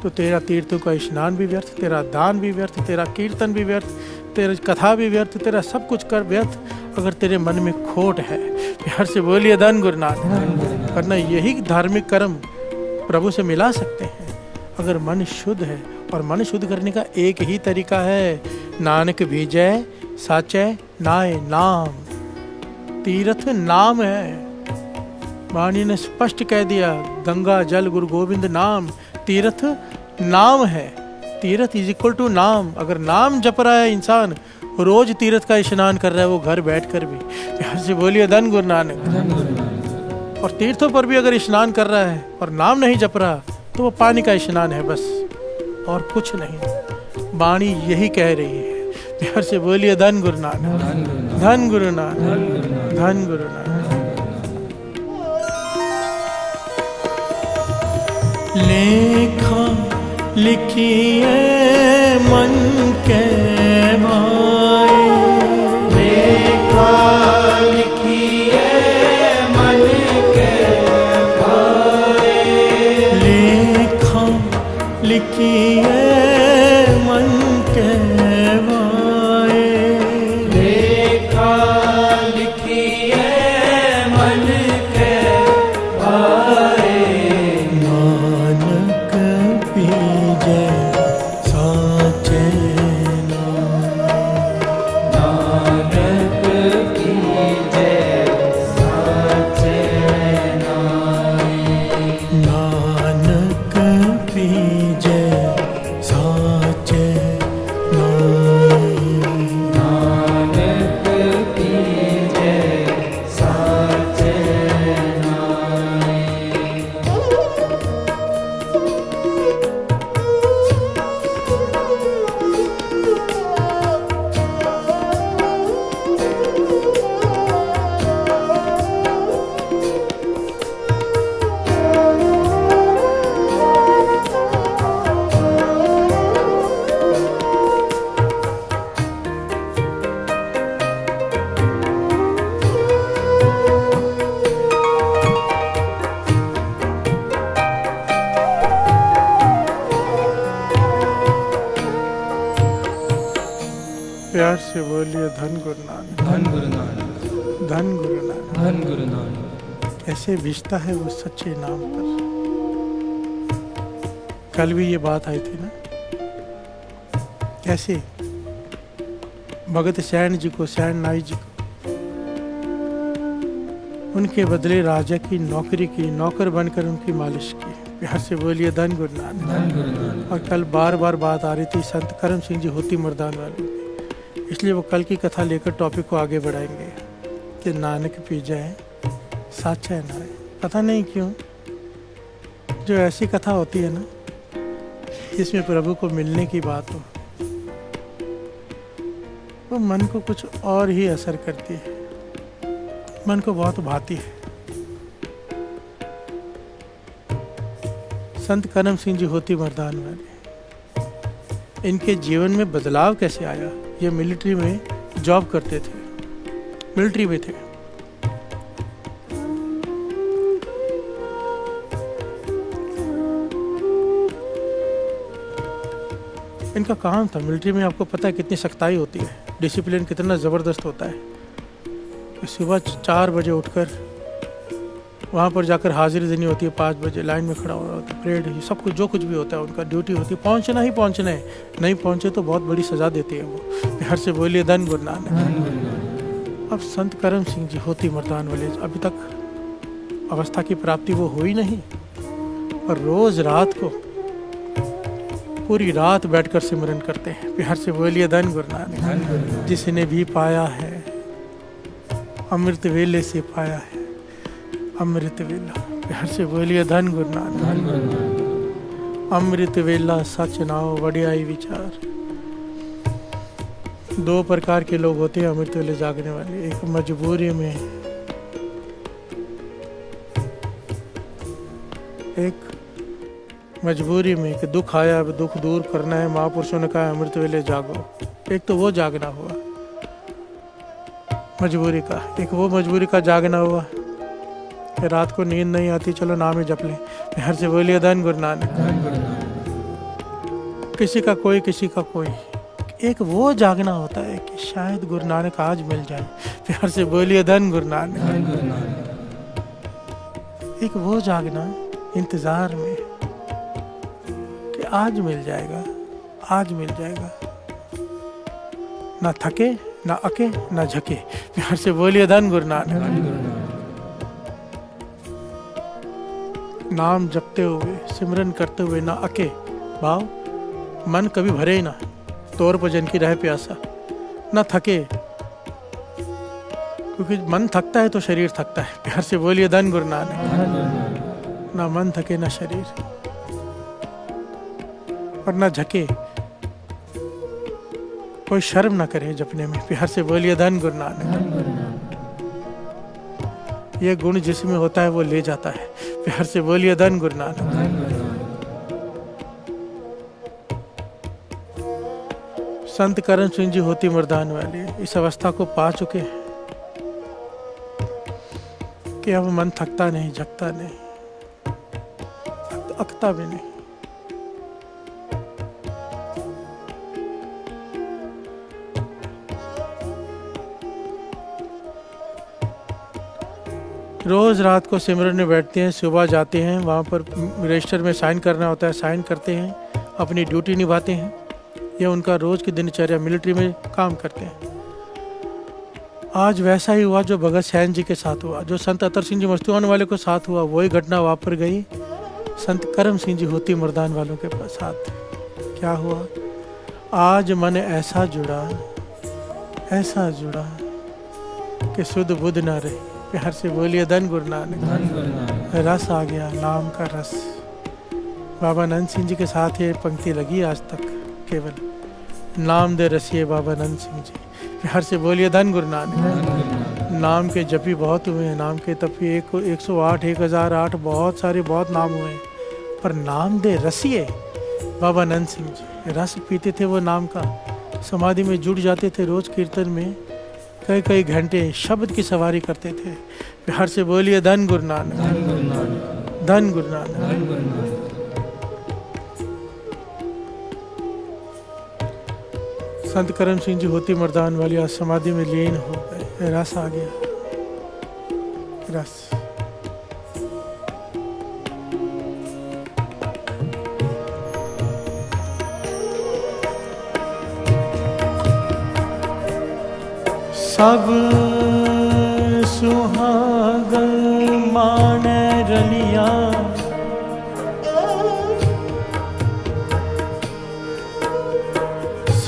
तो तेरा तीर्थों का स्नान भी व्यर्थ, तेरा दान भी व्यर्थ, तेरा कीर्तन भी व्यर्थ, तेरा कथा भी व्यर्थ, तेरा सब कुछ कर व्यर्थ, अगर तेरे मन में खोट है। प्यार से बोलिए धन गुरु नानक। वरना यही धार्मिक कर्म प्रभु से मिला सकते हैं अगर मन शुद्ध है, और मन शुद्ध करने का एक ही तरीका है, नानक भीजय साचे नाए नाम। तीर्थ नाम है। वाणी ने स्पष्ट कह दिया, गंगा जल गुरु गोविंद नाम, तीर्थ नाम है। तीर्थ इज इक्वल टू नाम। अगर नाम जप रहा है इंसान, रोज तीर्थ का स्नान कर रहा है, वो घर बैठकर भी। प्यार से बोलिए धन गुरु नानक। और तीर्थों पर भी अगर स्नान कर रहा है और नाम नहीं जप रहा, तो वो पानी का स्नान है बस, और कुछ नहीं। वाणी यही कह रही है। प्यार से बोलिए धन गुरु नानक। धन गुरु नानक। धन गुरु नानक। लेखा लिखिए मन के माए, लेखा लिखिए मन के भाए। लेखा लिखिए मन के माए, प्यार से बोलिए धन गुरु नानक, धन गुरु नानक, धन गुरु नानक। धन गुरु नानक। कैसे बिछता है वो सच्चे नाम पर। कल भी ये बात आई थी ना, कैसे भगत सैन जी को, सैन नाई जी को, उनके बदले राजा की नौकरी की, नौकर बनकर उनकी मालिश की। प्यार से बोलिए धन गुरु नानक, धन गुरु नानक। और कल बार बार बात आ रही थी संत करम सिंह जी होती मर्दान वाले की, इसलिए वो कल की कथा लेकर टॉपिक को आगे बढ़ाएंगे कि नानक पी जाए साचा है ना। पता नहीं क्यों जो ऐसी कथा होती है ना जिसमें प्रभु को मिलने की बात हो, वो मन को कुछ और ही असर करती है, मन को बहुत भाती है। संत करम सिंह जी होती मर्दान वाले, इनके जीवन में बदलाव कैसे आया। ये मिलिट्री में जॉब करते थे, मिलिट्री में थे। इनका काम था, मिलिट्री में आपको पता है कितनी सख्ताई होती है, डिसिप्लिन कितना ज़बरदस्त होता है। कि सुबह 4 बजे उठकर वहाँ पर जाकर हाजिरी देनी होती है, 5 बजे लाइन में खड़ा होना होता है, परेड सब कुछ जो कुछ भी होता है उनका ड्यूटी होती है। पहुँचना ही पहुँचना है, नहीं पहुँचे तो बहुत बड़ी सज़ा देती है वो। प्यार से बोलिए धन गुरु नानक। अब संत करम सिंह जी होती मर्दान वाले, अभी तक अवस्था की प्राप्ति वो हुई नहीं, और रोज़ रात को पूरी रात बैठकर सिमरन करते हैं। प्यार से बोलिए धन गुरु नानक। जिसने भी पाया है अमृत वेले से पाया है अमृत वेला। प्यार से बोलिए धन गुरु नानक। अमृत वेला सच नाओ वड्याई विचार। 2 प्रकार के लोग होते हैं अमृत वेले जागने वाले। एक मजबूरी में, एक मजबूरी में कि दुख आया, अब दुख दूर करना है, महापुरुषों ने कहा अमृत वेले जागो। एक तो वो जागना हुआ मजबूरी का, एक वो मजबूरी का जागना हुआ कि रात को नींद नहीं आती, चलो नाम ही जप लें। प्यार से बोलिए धन गुरु नानक। किसी का कोई, किसी का कोई। एक वो जागना होता है कि शायद गुरु नानक आज मिल जाए। प्यार से बोलिए धन गुरु नानक। एक वो जागना इंतजार में कि आज मिल जाएगा, आज मिल जाएगा। ना थके, ना अके, ना झके। प्यार से बोलिए धन गुरु नानक। नाम जपते हुए, सिमरन करते हुए ना अके भाव, मन कभी भरे ही ना, तौर पर जन की रह प्यासा, ना थके, क्योंकि मन थकता है तो शरीर थकता है। प्यार से बोलिए धन गुरु नानक। ना मन थके ना शरीर, और ना झके, कोई शर्म ना करे जपने में। प्यार से बोलिए धन गुरु नानक। ये गुण जिसमें होता है वो ले जाता है। प्यार से बोलिए धन गुरु नानक। संत करम सिंह जी होती मर्दान वाले इस अवस्था को पा चुके हैं कि अब मन थकता नहीं, झकता नहीं, अकता भी नहीं। रोज़ रात को सिमरन में बैठते हैं, सुबह जाते हैं, वहाँ पर रजिस्टर में साइन करना होता है, साइन करते हैं, अपनी ड्यूटी निभाते हैं। ये उनका रोज़ की दिनचर्या, मिलिट्री में काम करते हैं। आज वैसा ही हुआ जो भगत सैन जी के साथ हुआ, जो संत अतर सिंह जी मस्तूआन वाले को साथ हुआ, वही घटना वापर गई संत करम सिंह जी होती मर्दान वालों के साथ। क्या हुआ? आज मन ऐसा जुड़ा कि सुध बुध ना रही। प्यार से बोलिए धन गुरु नानक। रस आ गया, नाम का रस। बाबा नंद सिंह जी के साथ ये पंक्ति लगी आज तक, केवल नाम दे रसिए बाबा नंद सिंह जी। प्यार से बोलिए धन गुरु नानक। नाम के जपी बहुत हुए हैं, नाम के तपी 108, 1008, बहुत सारे बहुत नाम हुए हैं, पर नाम दे रसिए बाबा नंद सिंह जी। रस पीते थे वो नाम का, समाधि में जुड़ जाते थे, रोज कीर्तन में कई कई घंटे शब्द की सवारी करते थे। प्यार से बोलिए धन गुरु नानक। धन गुरु नानक। संत करम सिंह जी होती मर्दान वाली आज समाधि में लीन हो गए। रस आ गया, रस। सब सुहागन माने रलिया,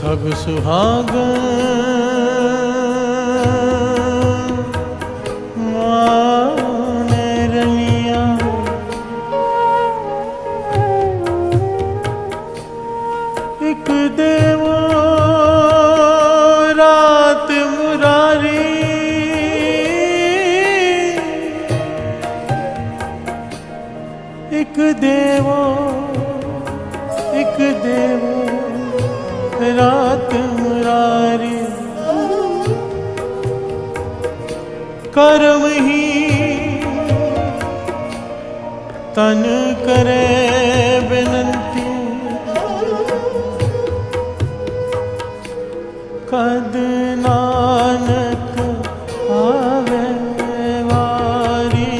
सब सुहागन माने रलिया, एक देवो रात मुरारी, एक देवो रात मुरारी, कर्म ही तन करे बिनती, कद नानक आवे वारी,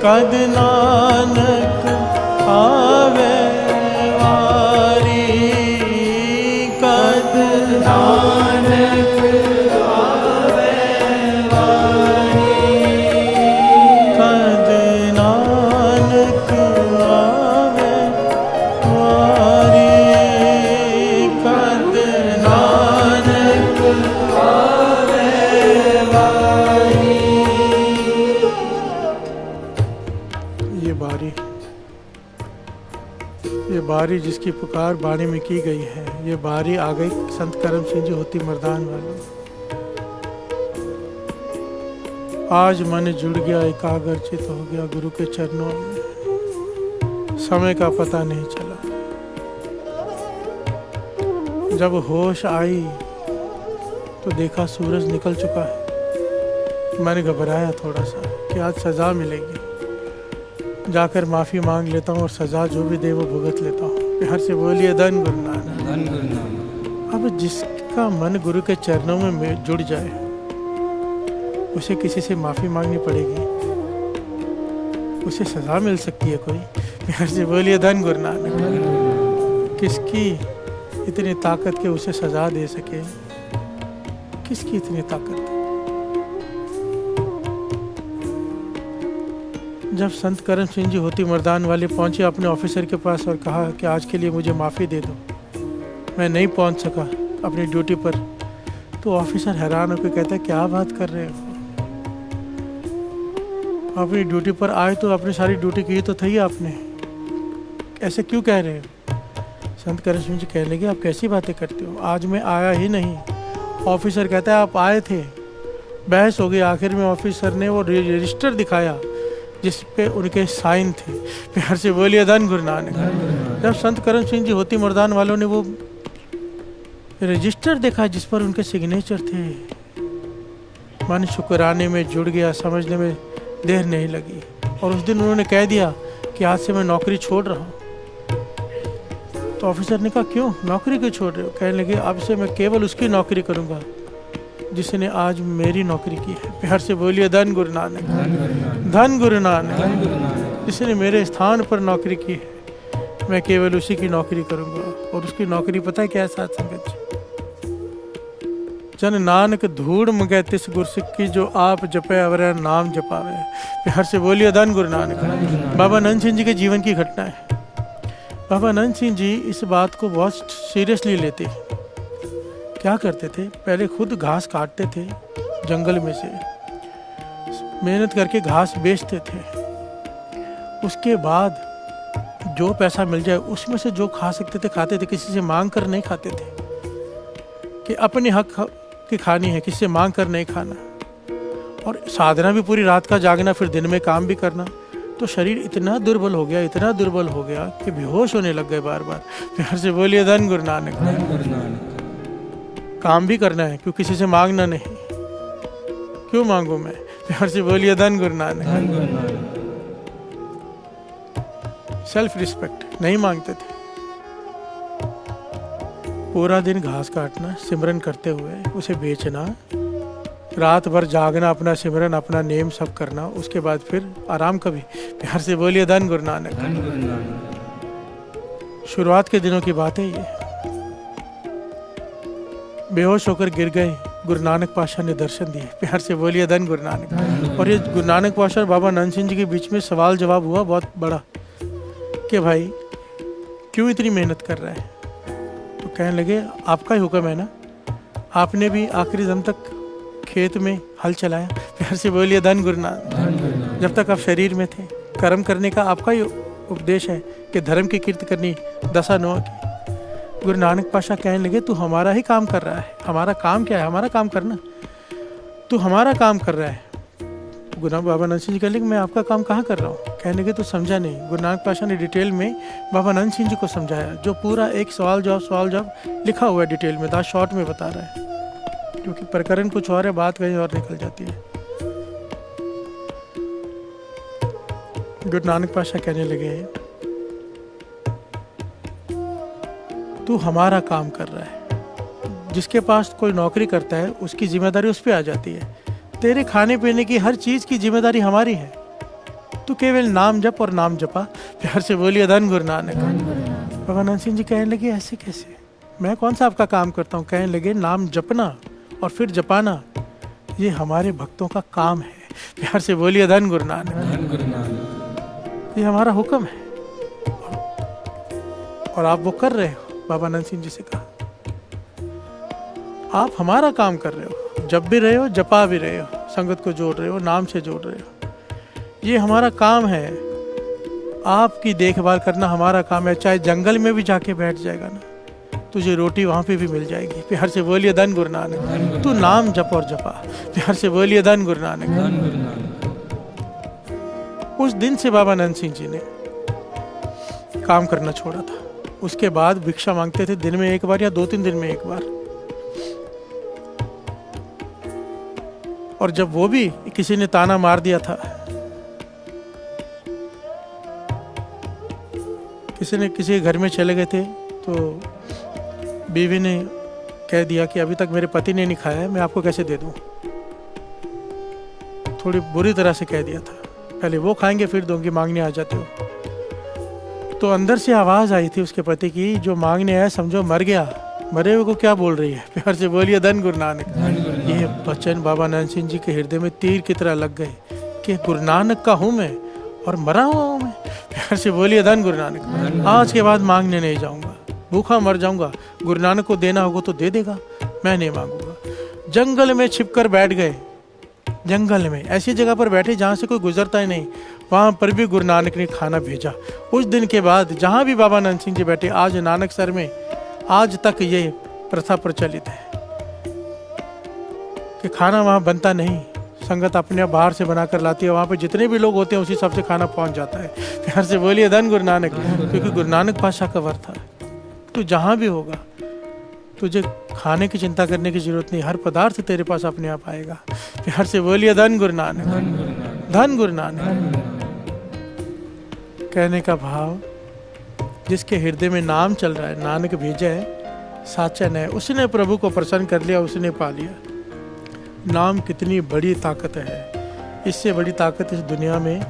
कद नानक आवे वारी, कद नानक आवे वारी, कद नानक आवे वारी, कद नानक आवे वारी। ये बारी जिसकी पुकार बाणी में की गई है, ये बारी आ गई संत करम सिंह जी होती मर्दान वालों। आज मन जुड़ गया, एकाग्रचित हो गया गुरु के चरणों में, समय का पता नहीं चला। जब होश आई तो देखा सूरज निकल चुका है। मैंने घबराया थोड़ा सा कि आज सजा मिलेगी, जाकर माफ़ी मांग लेता हूँ और सज़ा जो भी दे वो भुगत लेता हूँ। प्यार से बोलिए धन गुरु नानक, धन गुरु नानक। अब जिसका मन गुरु के चरणों में जुड़ जाए उसे किसी से माफ़ी मांगनी पड़ेगी, उसे सज़ा मिल सकती है कोई। प्यार से बोलिए धन गुरु नानक। किसकी इतनी ताकत के उसे सज़ा दे सके, किसकी इतनी ताकत। जब संत करम सिंह जी होती मर्दान वाले पहुंचे अपने ऑफिसर के पास और कहा कि आज के लिए मुझे माफ़ी दे दो, मैं नहीं पहुंच सका अपनी ड्यूटी पर, तो ऑफिसर हैरान होकर कहता है क्या बात कर रहे हो, अपनी ड्यूटी पर आए तो अपनी सारी ड्यूटी की तो थी आपने, ऐसे क्यों कह रहे हो। संत करम सिंह जी कहने लगे आप कैसी बातें करते हो, आज मैं आया ही नहीं। ऑफिसर कहता है आप आए थे। बहस हो गई, आखिर में ऑफिसर ने वो रजिस्टर दिखाया जिस पे उनके साइन थे। प्यार से बोलिए धन गुरु नानक। जब संत करम सिंह जी होती मर्दान वालों ने वो रजिस्टर देखा जिस पर उनके सिग्नेचर थे, मन शुक्राने में जुड़ गया, समझने में देर नहीं लगी। और उस दिन उन्होंने कह दिया कि आज से मैं नौकरी छोड़ रहा हूँ। तो ऑफिसर ने कहा क्यों नौकरी क्यों छोड़ रहे हो। कहने लगे अब से मैं केवल उसकी नौकरी करूँगा जिसने आज मेरी नौकरी की है। प्यार से बोलिए धन गुरु नानक, धन गुरु नानक। जिसने मेरे स्थान पर नौकरी की है मैं केवल उसी की नौकरी करूँगा। और उसकी नौकरी पता है क्या है साथ संगत जी, जन नानक धूड़ मगे तिस गुर सिक्की, जो आप जपे अवर नाम जपावे। प्यार से बोलिए धन गुरु नानक। बाबा नंद सिंह जी के जीवन की घटना है। बाबा नंद सिंह जी इस बात को बहुत सीरियसली लेते। क्या करते थे, पहले खुद घास काटते थे जंगल में से, मेहनत करके घास बेचते थे। उसके बाद जो पैसा मिल जाए उसमें से जो खा सकते थे खाते थे, किसी से मांग कर नहीं खाते थे कि अपने हक की खानी है, किसी से मांग कर नहीं खाना। और साधना भी पूरी रात का जागना, फिर दिन में काम भी करना। तो शरीर इतना दुर्बल हो गया, इतना दुर्बल हो गया कि बेहोश होने लग गए बार बार। प्यार से बोलिए धन गुरु नानक। काम भी करना है क्यों, किसी से मांगना नहीं। क्यों मांगू मैं, प्यार से बोलिए धन गुरु नानक। सेल्फ रिस्पेक्ट नहीं मांगते थे। पूरा दिन घास काटना, सिमरन करते हुए उसे बेचना, रात भर जागना, अपना सिमरन, अपना नेम सब करना, उसके बाद फिर आराम कभी। प्यार से बोलिए धन गुरु नानक। धन गुरु नानक। शुरुआत के दिनों की बात है ये। बेहोश होकर गिर गए, गुरु नानक पाशाह ने दर्शन दिए। प्यार से बोलिए धन गुरु नानक। और ये गुरु नानक पाशाह और बाबा नंद सिंह जी के बीच में सवाल जवाब हुआ बहुत बड़ा कि भाई क्यों इतनी मेहनत कर रहा है। तो कहने लगे आपका ही हुक्म है ना, आपने भी आखिरी दम तक खेत में हल चलाया। प्यार से बोलिए धन गुरु नानक। जब तक आप शरीर में थे, कर्म करने का आपका ही उपदेश है कि धर्म की कीर्ति करनी, दशा नौ की। गुरु नानक पाशाह कहने लगे तू हमारा ही काम कर रहा है। हमारा काम क्या है? हमारा काम करना। तू हमारा काम कर रहा है। गुरु बाबा नंद सिंह जी कहने लगे मैं आपका काम कहाँ कर रहा हूँ? कहने लगे तू समझा नहीं। गुरु नानक पाशाह ने डिटेल में बाबा नंद सिंह जी को समझाया, जो पूरा एक सवाल जवाब लिखा हुआ है डिटेल में, दा शॉर्ट में बता रहा है, क्योंकि प्रकरण कुछ और है, बात कहीं और निकल जाती है। गुरु नानक पाशाह कहने लगे तू हमारा काम कर रहा है। जिसके पास कोई नौकरी करता है उसकी जिम्मेदारी उस पर आ जाती है। तेरे खाने पीने की हर चीज की जिम्मेदारी हमारी है। तू केवल नाम जप और नाम जपा। प्यार से बोलिए धन गुरु नानक। बाबा नंद सिंह जी कहने लगे ऐसे कैसे, मैं कौन सा आपका काम करता हूँ? कहने लगे नाम जपना और फिर जपाना ये हमारे भक्तों का काम है। प्यार से बोलिए धन गुरु नानक। धन गुरु नानक। ये हमारा हुक्म है और आप वो कर रहे हो। बाबा नंद सिंह जी से कहा आप हमारा काम कर रहे हो, जप भी रहे हो, जपा भी रहे हो, संगत को जोड़ रहे हो, नाम से जोड़ रहे हो। ये हमारा काम है। आपकी देखभाल करना हमारा काम है। चाहे जंगल में भी जाके बैठ जाएगा ना, तुझे रोटी वहां पे भी मिल जाएगी। प्यार से बोलिए धन गुरु नानक। तू नाम जप और जपा। प्यार से बोलिए धन गुरु नानक। धन गुरु नानक। उस दिन से बाबा नंद सिंह जी ने काम करना छोड़ा था। उसके बाद भिक्षा मांगते थे दिन में एक बार या 2-3 दिन में एक बार। और जब वो भी किसी ने ताना मार दिया था, किसी के घर में चले गए थे तो बीवी ने कह दिया कि अभी तक मेरे पति ने नहीं खाया है, मैं आपको कैसे दे दूं। थोड़ी बुरी तरह से कह दिया था, पहले वो खाएंगे फिर दूंगी, मांगने आ जाते हो। तो अंदर से आवाज आई थी उसके पति की, जो मांगने आया समझो मर गया, मरे हुए को क्या बोल रही है। प्यार से बोलिए धन गुरु नानक। ये वचन बाबा नंद सिंह जी के हृदय में तीर की तरह लग गए कि गुरु नानक का हूं मैं और मरा हुआ हूं मैं। प्यार से बोलिए धन गुरु नानक। आज के बाद मांगने नहीं जाऊंगा, भूखा मर जाऊंगा, गुरु नानक को देना होगा तो दे देगा, मैं नहीं मांगूंगा। जंगल में छिपकर बैठ गए, जंगल में ऐसी जगह पर बैठे जहाँ से कोई गुजरता ही नहीं, वहाँ पर भी गुरु नानक ने खाना भेजा। उस दिन के बाद जहाँ भी बाबा नंद सिंह जी बैठे, आज नानक सर में आज तक ये प्रथा प्रचलित है कि खाना वहाँ बनता नहीं, संगत अपने बाहर से बनाकर लाती है। वहाँ पे जितने भी लोग होते हैं उसी सबसे खाना पहुँच जाता है। प्यार से बोलिए धन गुरु नानक। क्योंकि गुरु नानक पातशाह का वर था, तू जहाँ भी होगा तुझे खाने की चिंता करने की जरूरत नहीं, हर पदार्थ तेरे पास अपने आप आएगा। प्यार से बोलिए धन गुरु नानक। धन गुरु नानक। कहने का भाव, जिसके हृदय में नाम चल रहा है, नानक भेजा है, साचा है, उसने प्रभु को प्रसन्न कर लिया, उसने पा लिया। नाम कितनी बड़ी ताकत है, इससे बड़ी ताकत इस दुनिया में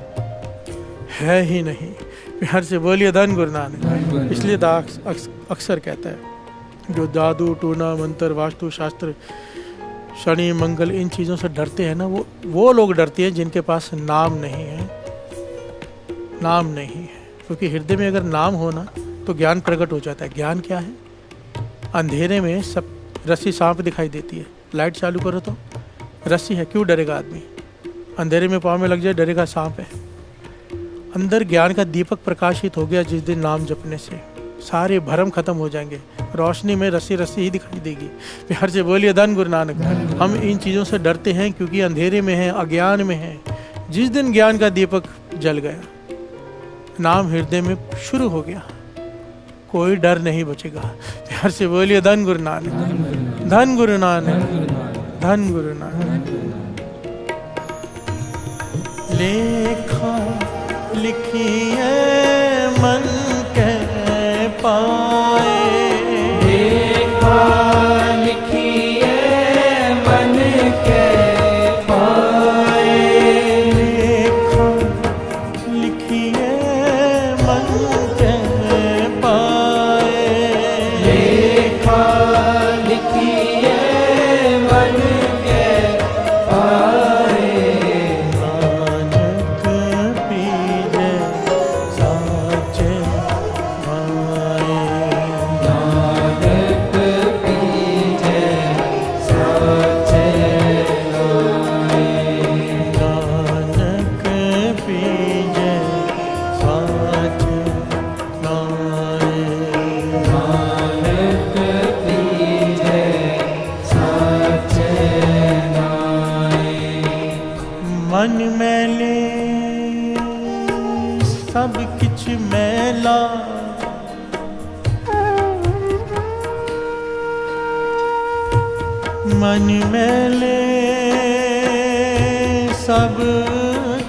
है ही नहीं। प्यार से बोलिए धन गुरु नानक। इसलिए दास अक्सर कहता है, जो जादू टूना मंत्र वास्तु शास्त्र शनि मंगल इन चीज़ों से डरते हैं ना, वो लोग डरते हैं जिनके पास नाम नहीं है। नाम नहीं है, क्योंकि हृदय में अगर नाम हो ना तो ज्ञान प्रकट हो जाता है। ज्ञान क्या है? अंधेरे में सब रस्सी सांप दिखाई देती है, लाइट चालू करो तो रस्सी है, क्यों डरेगा आदमी? अंधेरे में पाँव में लग जाए, डरेगा सांप है। अंदर ज्ञान का दीपक प्रकाशित हो गया जिस दिन नाम जपने से, सारे भरम खत्म हो जाएंगे, रोशनी में रस्सी रस्सी ही दिखाई देगी। प्यार से बोलिए धन गुरु नानक। हम इन चीज़ों से डरते हैं क्योंकि अंधेरे में हैं, अज्ञान में हैं। जिस दिन ज्ञान का दीपक जल गया, नाम हृदय में शुरू हो गया, कोई डर नहीं बचेगा। प्यार से बोलिए धन गुरु नानक। धन गुरु नानक। धन गुरु नानक। लेखा लिखिए मन के पाए, लिखिए मन के पाए, लेखा लिखिए मन के पाए, नानक पीजे साचे माए, नानक पीजे साचे नाए, नानक पीजे साचे नाए। नानक पीजे साचे नाए। मन मैले सब किछ मैला, मन मैले सब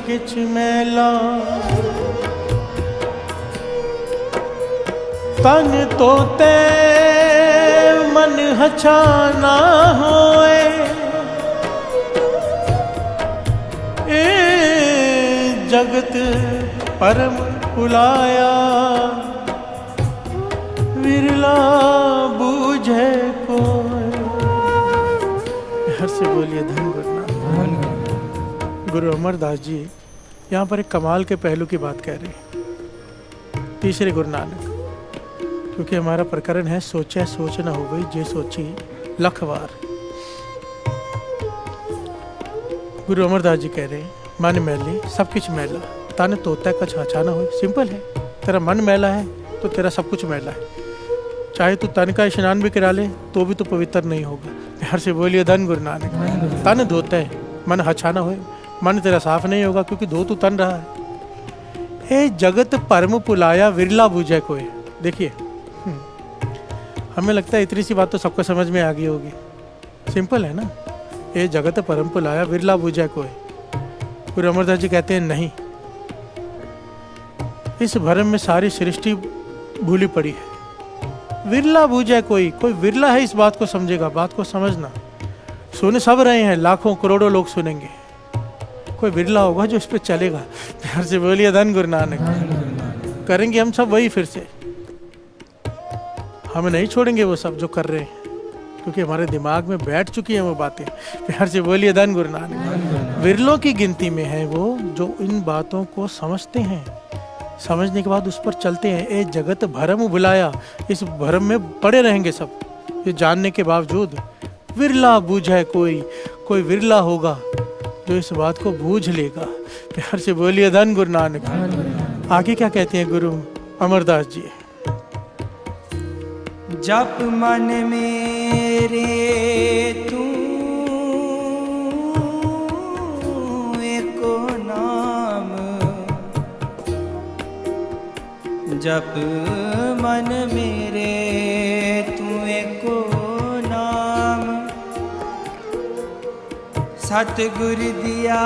किछ मैला, तन तोते मन हछा ना होए, ए जगत परम पुलाया, विरला बूझे कोई। हर से बोलिए धन गुरुनाथ। गुरु अमरदास जी यहाँ पर एक कमाल के पहलू की बात कह रहे हैं। तीसरे गुरु नानक, क्योंकि हमारा प्रकरण है सोचा सोच न हो गई जे सोची लख बार। गुरु अमरदास जी कह रहे हैं मन मैले सब कुछ मैला, तन तोता का छाछा ना हो। सिंपल है, तेरा मन मैला है तो तेरा सब कुछ मैला है। चाहे तू तन का स्नान भी करा ले तो भी तू पवित्र नहीं होगा। प्यार से बोलिए धन गुरु नानक। तन धोता है, मन हछा ना हो, मन तेरा साफ नहीं होगा क्योंकि धो तू तन रहा है। ए जगत परम पुलाया विरला बूझे कोई। देखिए हमें लगता है इतनी सी बात तो सबको समझ में आ गई होगी। सिंपल है ना, ये जगत परम पुलाया विरला बूझे कोई। गुरु अमरदास जी कहते हैं नहीं, इस भरम में सारी सृष्टि भूली पड़ी है। विरला बूझे कोई, कोई विरला है इस बात को समझेगा। बात को समझना, सुन सब रहे हैं, लाखों करोड़ों लोग सुनेंगे, कोई विरला होगा जो इस पे चलेगा। प्यार से बोलिए धन गुरु नानक। करेंगे हम सब वही, फिर से हम नहीं छोड़ेंगे वो सब जो कर रहे हैं, क्योंकि हमारे दिमाग में बैठ चुकी हैं वो बातें। प्यार से बोलिए धन गुरु नानक। विरलों की गिनती में है वो जो इन बातों को समझते हैं, समझने के बाद उस पर चलते हैं। ए जगत भरम भुलाया, इस भरम में पड़े रहेंगे सब, ये जानने के बावजूद। विरला बूझे कोई, कोई विरला होगा जो इस बात को बूझ लेगा। प्यार से बोलिए धन गुरु नानक। आगे क्या कहते हैं गुरु अमरदास जी? जप मन मेरे तू एको नाम, जप मन मेरे तू एको नाम, सतगुर दिया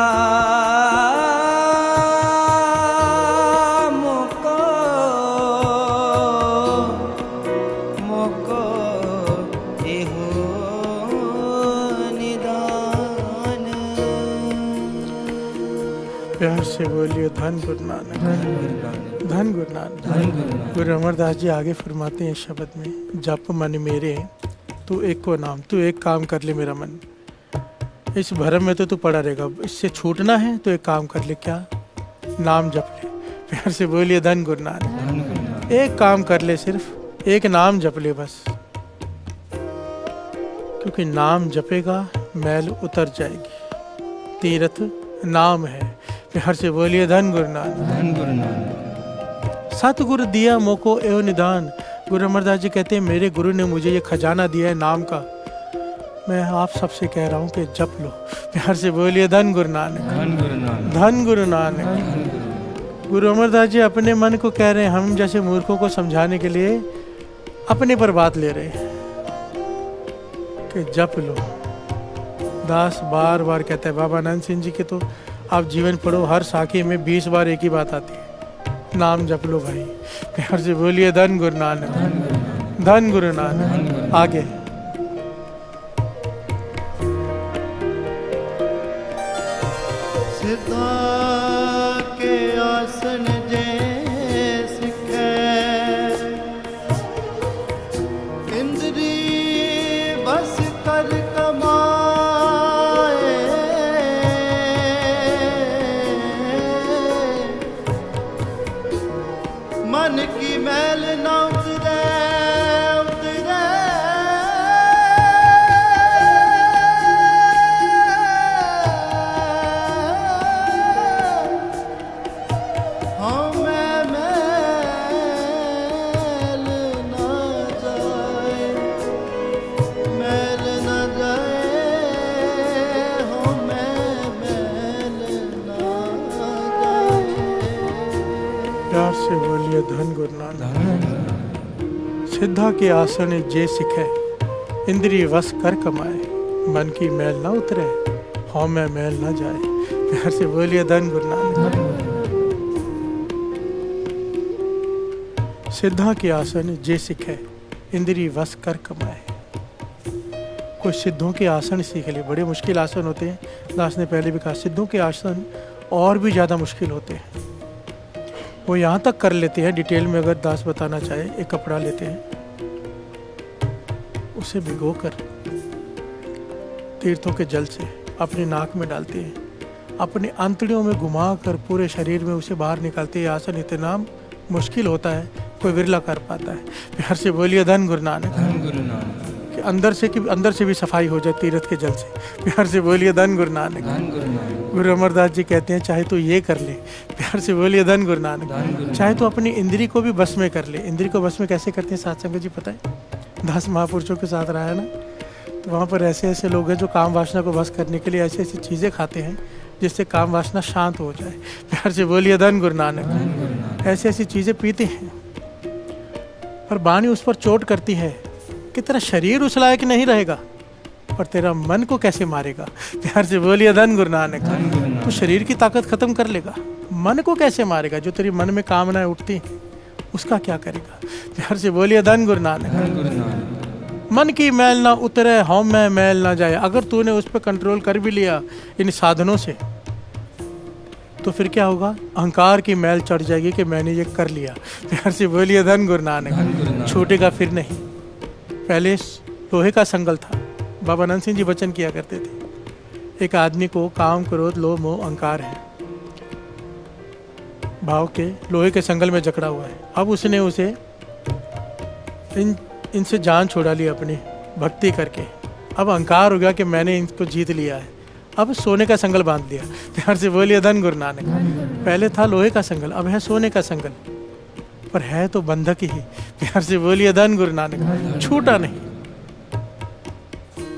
प्यार से बोलिए धन गुरु नानक। धन गुरु नानक। गुरु अमरदास जी आगे फरमाते हैं शब्द में, जप मन मेरे तू एक को नाम, तू एक काम कर ले मेरा मन। इस भरम में तो तू पड़ा रहेगा, इससे छूटना है तो एक काम कर ले, क्या? नाम जप ले। प्यार से बोलिए धन गुरु नानक। एक काम कर ले, सिर्फ एक नाम जप ले बस, क्योंकि नाम जपेगा मैल उतर जाएगी। तीर्थ नाम है। प्यार से बोलिए धन गुरु नानक। धन गुरु नानक। सतगुरु दिया मोको एवं निदान। गुरु अमरदास जी कहते हैं मेरे गुरु ने मुझे ये खजाना दिया है नाम का, मैं आप सबसे कह रहा हूँ कि जप लो। प्यार से बोलिए धन गुरु नानक। धन गुरु नानक। धन गुरु नानक। गुरु अमरदास जी अपने मन को कह रहे हैं, हम जैसे मूर्खों को समझाने के लिए अपने पर बात ले रहे हैं कि जप लो। दास बार बार कहता है, बाबा आनंद सिंह जी के तो आप जीवन पढ़ो, हर साखी में 20 बार एक ही बात आती है, नाम जप लो भाई। प्यार से बोलिए धन गुरु नानक। धन गुरु नानक। आगे सीता के आसन मन की मैल ना उतरे उतरे हाँ मैं मैल ना जाए मैल ना जाए हाँ मैं मैल ना जाए। प्यार से बोलिए धन गुरु नानक। सिद्धा के आसन जे सिखे इंद्रिय वश कर कमाए मन की मैल ना उतरे हाँ मैं मैल ना जाए। प्यार से बोलिए धन गुरु नानक। सिद्धा के आसन जे सिखे इंद्रिय वश कर कमाए। कोई सिद्धों के आसन सीख ले, बड़े मुश्किल आसन होते हैं। दास ने पहले भी कहा सिद्धों के आसन और भी ज़्यादा मुश्किल होते हैं। वो यहाँ तक कर लेते हैं, डिटेल में अगर दास बताना चाहे, एक कपड़ा लेते हैं, उसे भिगोकर तीर्थों के जल से अपनी नाक में डालते हैं, अपनी आंतड़ियों में घुमाकर पूरे शरीर में उसे बाहर निकालते हैं। आसन इतना मुश्किल होता है, कोई विरला कर पाता है। प्यार से बोलिए धन गुरु नानक। कि अंदर से भी सफाई हो जाए तीर्थ के जल से। प्यार से बोलिए धन गुरु नानक। गुरु अमरदास जी कहते हैं चाहे तो ये कर ले। प्यार से बोलिए धन गुरु नानक। चाहे तो अपनी इंद्री को भी बस में कर ले। इंद्री को बस में कैसे करते हैं साथ संगत जी पता है? 10 महापुरुषों के साथ रहा है ना, तो वहाँ पर ऐसे ऐसे लोग हैं जो काम वासना को बस करने के लिए ऐसी ऐसी चीज़ें खाते हैं जिससे काम वासना शांत हो जाए। प्यार से बोलिए धन गुरु नानक। ऐसी ऐसी चीज़ें पीते हैं पर वाणी उस पर चोट करती है कि तेरा शरीर उस लायक नहीं रहेगा पर तेरा मन को कैसे मारेगा। प्यार से बोलिए धन गुरु नानक। तो शरीर की ताकत खत्म कर लेगा, मन को कैसे मारेगा? जो तेरी मन में कामनाएं उठती उसका क्या करेगा? प्यार से बोलिए धन गुरु नानक। मन की मैल ना उतरे हाँ मैं मैल ना जाए। अगर तूने उस पर कंट्रोल कर भी लिया इन साधनों से तो फिर क्या होगा? अहंकार की मैल चढ़ जाएगी कि मैंने ये कर लिया। प्यार से बोलिए धन गुरु नानक। छूटेगा फिर नहीं। पहले लोहे का संगल था। बाबा अनंत सिंह जी वचन किया करते थे, एक आदमी को काम क्रोध लोभ मोह अहंकार है, भाव के लोहे के संगल में जकड़ा हुआ है। अब उसने उसे इनसे जान छुड़ा ली अपनी भक्ति करके। अब अहंकार हो गया कि मैंने इनको जीत लिया है। अब सोने का संगल बांध लिया। प्यार से बोलिए धन गुरु नानक। पहले था लोहे का संगल, अब है सोने का संगल, पर है तो बंधक ही। प्यार से बोलिए धन गुरु नानक। छूटा नहीं।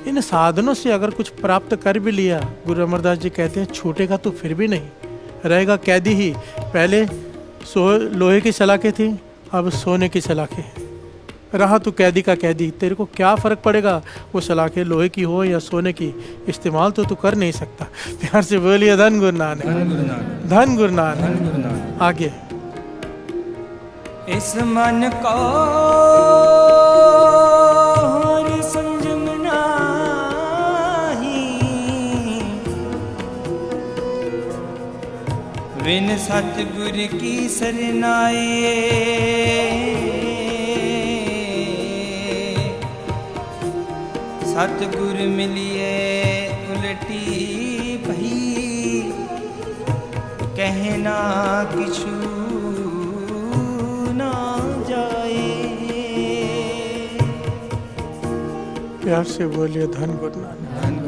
इन साधनों से अगर कुछ प्राप्त कर भी लिया, गुरु अमरदास जी कहते हैं छूटेगा तो फिर भी नहीं, रहेगा कैदी ही। पहले लोहे की सलाखें थी, अब सोने की सलाखें। रहा तू कैदी का कैदी। तेरे को क्या फर्क पड़ेगा वो सलाखें लोहे की हो या सोने की? इस्तेमाल तो तू कर नहीं सकता। प्यार से बोलिए धन गुरु नानक। धन गुरु नानक। आगे इस मन को हर संयम नाही, बिन सतगुर की सरनाए। सतगुर मिलिए उलटी भई, कहना किछु ना जाए। प्यार से बोलिए धन गुरु नानक।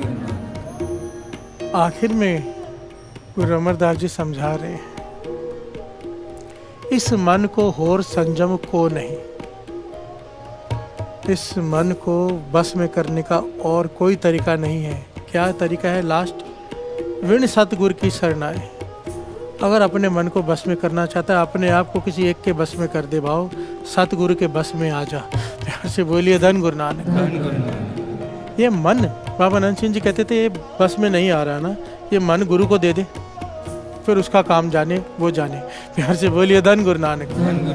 आखिर में गुरु अमरदास जी समझा रहे हैं, इस मन को होर संयम को नहीं, इस मन को बस में करने का और कोई तरीका नहीं है। क्या तरीका है? लास्ट, विण सतगुरु की शरणाई। अगर अपने मन को बस में करना चाहता है, अपने आप को किसी एक के बस में कर दे भाव, सतगुरु के बस में आ जा। प्यार से बोलिए धन गुरु नानक। ये मन, बाबा अनंत सिंह जी कहते थे ये बस में नहीं आ रहा ना, ये मन गुरु को दे दे, फिर उसका काम जाने वो जाने। प्यार से बोलिए धन गुरु नानक।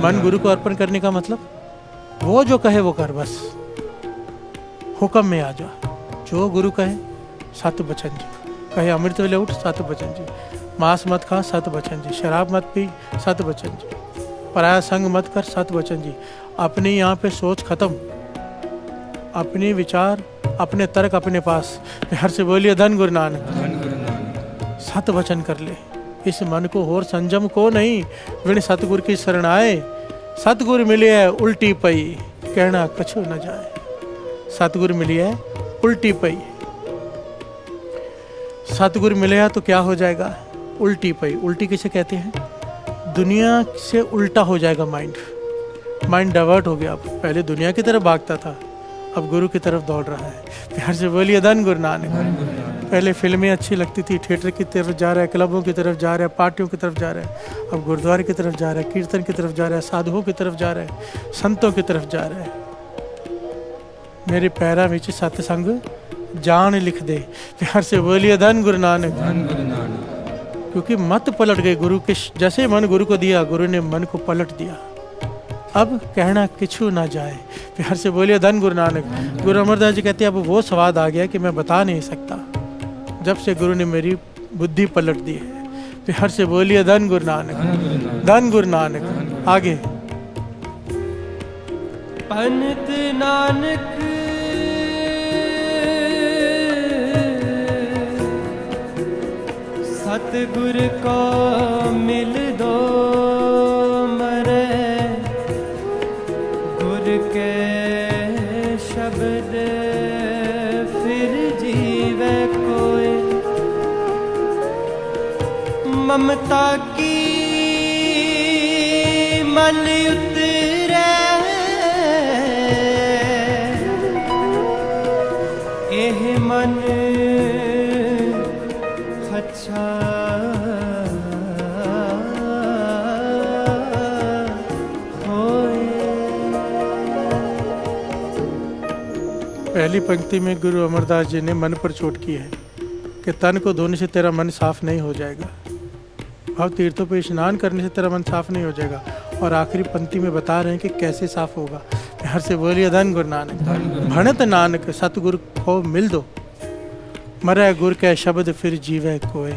मन गुरु को अर्पण करने का मतलब वो जो कहे वो कर, बस हुक्म में आ जा। जो गुरु कहे, सत बचन जी कहे, अमृत वेले उठ, सत बचन जी, मांस मत खा, सत बचन जी, शराब मत पी, सत बचन जी, पराया संग मत कर, सत बचन जी। अपनी यहाँ पे सोच खत्म, अपने विचार, अपने तर्क अपने पास। प्यार से बोलिए धन गुरु नानक। सत वचन कर ले। इस मन को होर संयम को नहीं, विण सतगुरु की शरण आए। सतगुर मिले है उल्टी पई कहना कछु न जाए। सतगुर मिली है उल्टी पई, सतगुर मिले तो क्या हो जाएगा? उल्टी पई। उल्टी किसे कहते हैं? दुनिया से उल्टा हो जाएगा माइंड डाइवर्ट हो गया। अब पहले दुनिया की तरफ भागता था, अब गुरु की तरफ दौड़ रहा है। प्यार से बोलिए धन गुरु नानक। पहले फिल्में अच्छी लगती थी, थिएटर की तरफ जा रहा है, क्लबों की तरफ जा रहा है, पार्टियों की तरफ जा रहा है, अब गुरुद्वारे की तरफ जा रहा है, कीर्तन की तरफ जा रहा है, साधुओं की तरफ जा रहा है, संतों की तरफ जा रहा है। मेरे पैरा विच सतसंग जान लिख दे। प्यार से बोलिए धन गुरु नानक। क्योंकि मत पलट गए गुरु के, जैसे मन गुरु को दिया गुरु ने मन को पलट दिया। अब कहना किछु ना जाए। प्यार से बोलिए धन गुरु नानक। गुरु अमरदास जी कहते हैं अब वो स्वाद आ गया कि मैं बता नहीं सकता, जब से गुरु ने मेरी बुद्धि पलट दी है। प्यार से बोलिए धन गुरु नानक, धन गुरु नानक। आगे पंत नानक सतगुर को मिल दो मरे, गुर के शब्द फिर जीवे कोई। ममता की मल उतरे एह मन अच्छा पहली पंक्ति में गुरु अमरदास जी ने मन पर चोट की है कि तन को धोने से तेरा मन साफ नहीं हो जाएगा, भाव तीर्थों पर स्नान करने से तेरा मन साफ नहीं हो जाएगा। और आखिरी पंक्ति में बता रहे हैं कि कैसे साफ होगा। हर से बोलिए धन गुरु नानक। भणत नानक सतगुरु को मिल दो, मरे गुर के शब्द फिर जीवे कोय।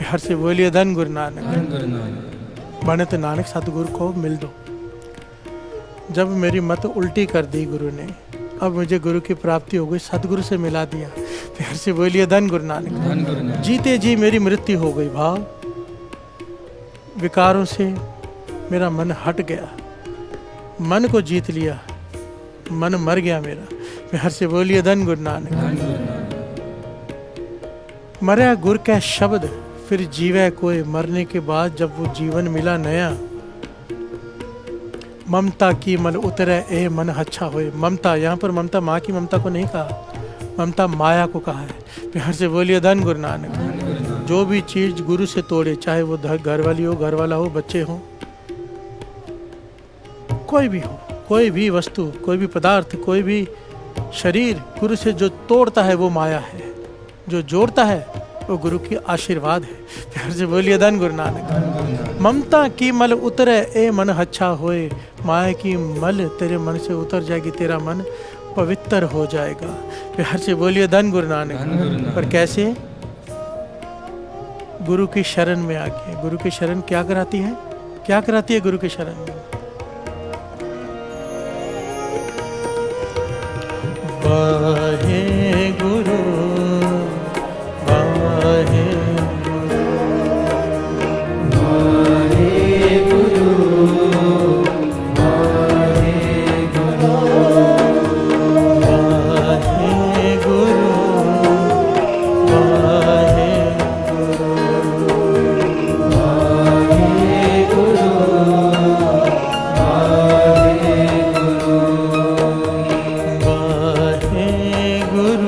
हर से बोलिए धन गुरु नानक। भणत नानक सतगुरु को मिल दो। जब मेरी मत उल्टी कर दी गुरु ने, अब मुझे गुरु की प्राप्ति हो गई, सतगुरु से मिला दिया। फिर से बोलिए धन गुरु नानक। जीते जी मेरी मृत्यु हो गई, भाव विकारों से मेरा मन हट गया, मन को जीत लिया, मन मर गया मेरा। फिर से बोलिए धन गुरु नानक। मरे गुर का शब्द फिर जीवे कोई। मरने के बाद जब वो जीवन मिला नया, ममता की मल उतरे ए मन अच्छा होए। ममता, यहाँ पर ममता माँ की ममता को नहीं कहा, ममता माया को कहा है। फिर से बोलिए धन गुरु नानक। जो भी चीज गुरु से तोड़े, चाहे वो घर वाली हो, घर वाला हो, बच्चे हो, कोई भी हो, कोई भी वस्तु, कोई भी पदार्थ, कोई भी शरीर, गुरु से जो तोड़ता है वो माया है, जो जोड़ता है वो गुरु की आशीर्वाद है। फिर से बोलिए धन गुरु नानक। ममता की मल उतरे ए मन अच्छा होए। माया की मल तेरे मन से उतर जाएगी, तेरा मन पवित्र हो जाएगा। फिर से बोलिए धन गुरु नानक। पर कैसे? गुरु की शरण में आके। गुरु की शरण क्या कराती है? क्या कराती है गुरु की शरण में? वाहे गुरु वाहे गुरु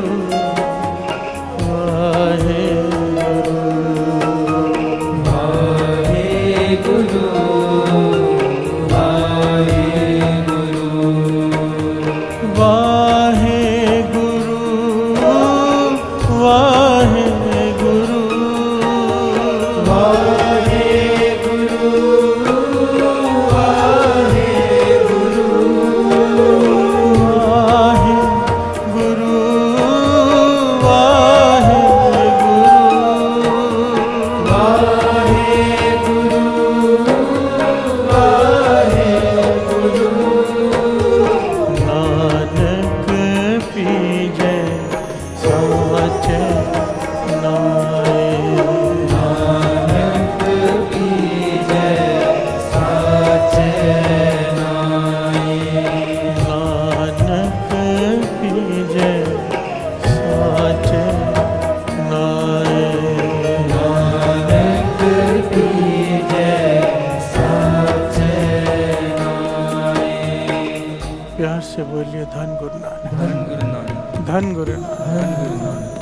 से बोलिए धन गुरु नानक, धन गुरु नानक, धन गुरु नानक। धन गुरु नानक।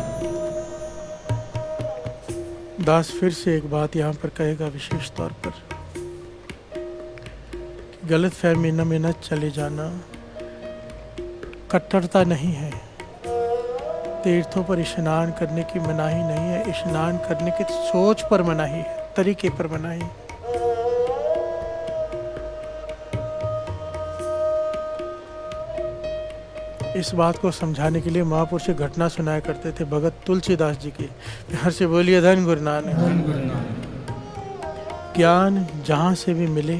दास फिर से एक बात यहाँ पर कहेगा विशेष तौर पर, गलत फहमी में न चले जाना। कट्टरता नहीं है, तीर्थों पर स्नान करने की मनाही नहीं है, स्नान करने की सोच पर मनाही है, तरीके पर मनाही। इस बात को समझाने के लिए महापुरुष एक घटना सुनाया करते थे भगत तुलसीदास जी की। प्यार से बोलिए धन गुरु नानक, धन गुरु नानक। ज्ञान जहाँ से भी मिले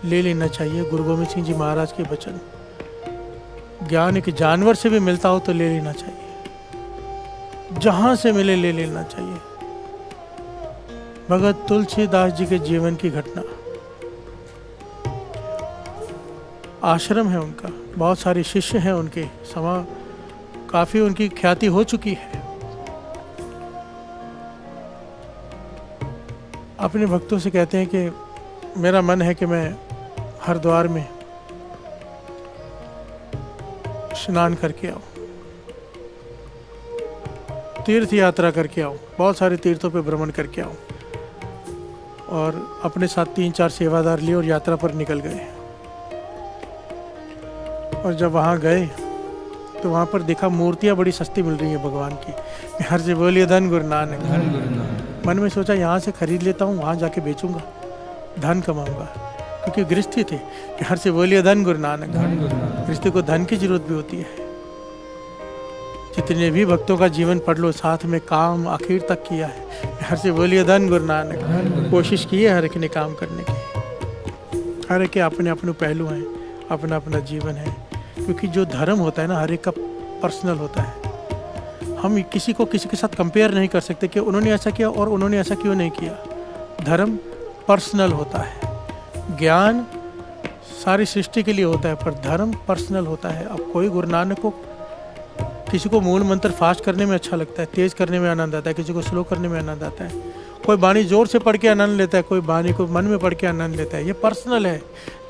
ले लेना चाहिए। गुरु गोविंद सिंह जी महाराज के वचन। ज्ञान एक जानवर से भी मिलता हो तो ले लेना चाहिए, जहाँ से मिले ले लेना चाहिए। भगत तुलसीदास जी के जीवन की घटना। आश्रम है उनका, बहुत सारे शिष्य हैं उनके, काफी उनकी ख्याति हो चुकी है। अपने भक्तों से कहते हैं कि मेरा मन है कि मैं हरिद्वार में स्नान करके आऊं, तीर्थ यात्रा करके आऊं, बहुत सारे तीर्थों पे भ्रमण करके आऊं। और अपने साथ 3-4 सेवादार लिए और यात्रा पर निकल गए। और जब वहाँ गए तो वहाँ पर देखा मूर्तियाँ बड़ी सस्ती मिल रही है भगवान की। प्यार से बोलिए धन गुरु नानक, धन गुरु नानक। मन में सोचा यहाँ से खरीद लेता हूँ, वहाँ जाके बेचूंगा, धन कमाऊंगा, क्योंकि गृहस्थी थे। प्यार से बोलिए धन गुरु नानक, धन गुरु नानक। गृहस्थी को धन की जरूरत भी होती है। जितने भी भक्तों का जीवन पढ़ लो, साथ में काम आखिर तक किया है। प्यार से बोलिए धन गुरु नानक, धन गुरु। कोशिश की है हर एक ने काम करने की। हर एक के अपने अपने पहलू हैं, अपना अपना जीवन है। क्योंकि जो धर्म होता है ना, हर एक का पर्सनल होता है। हम किसी को किसी के साथ कंपेयर नहीं कर सकते कि उन्होंने ऐसा किया और उन्होंने ऐसा क्यों नहीं किया। धर्म पर्सनल होता है, ज्ञान सारी सृष्टि के लिए होता है, पर धर्म पर्सनल होता है। अब कोई गुरु नानक को, किसी को मूल मंत्र फास्ट करने में अच्छा लगता है, तेज करने में आनंद आता है, किसी को स्लो करने में आनंद आता है। कोई बाणी जोर से पढ़ के आनंद लेता है, कोई बाणी को मन में पढ़ के आनंद लेता है। ये पर्सनल है,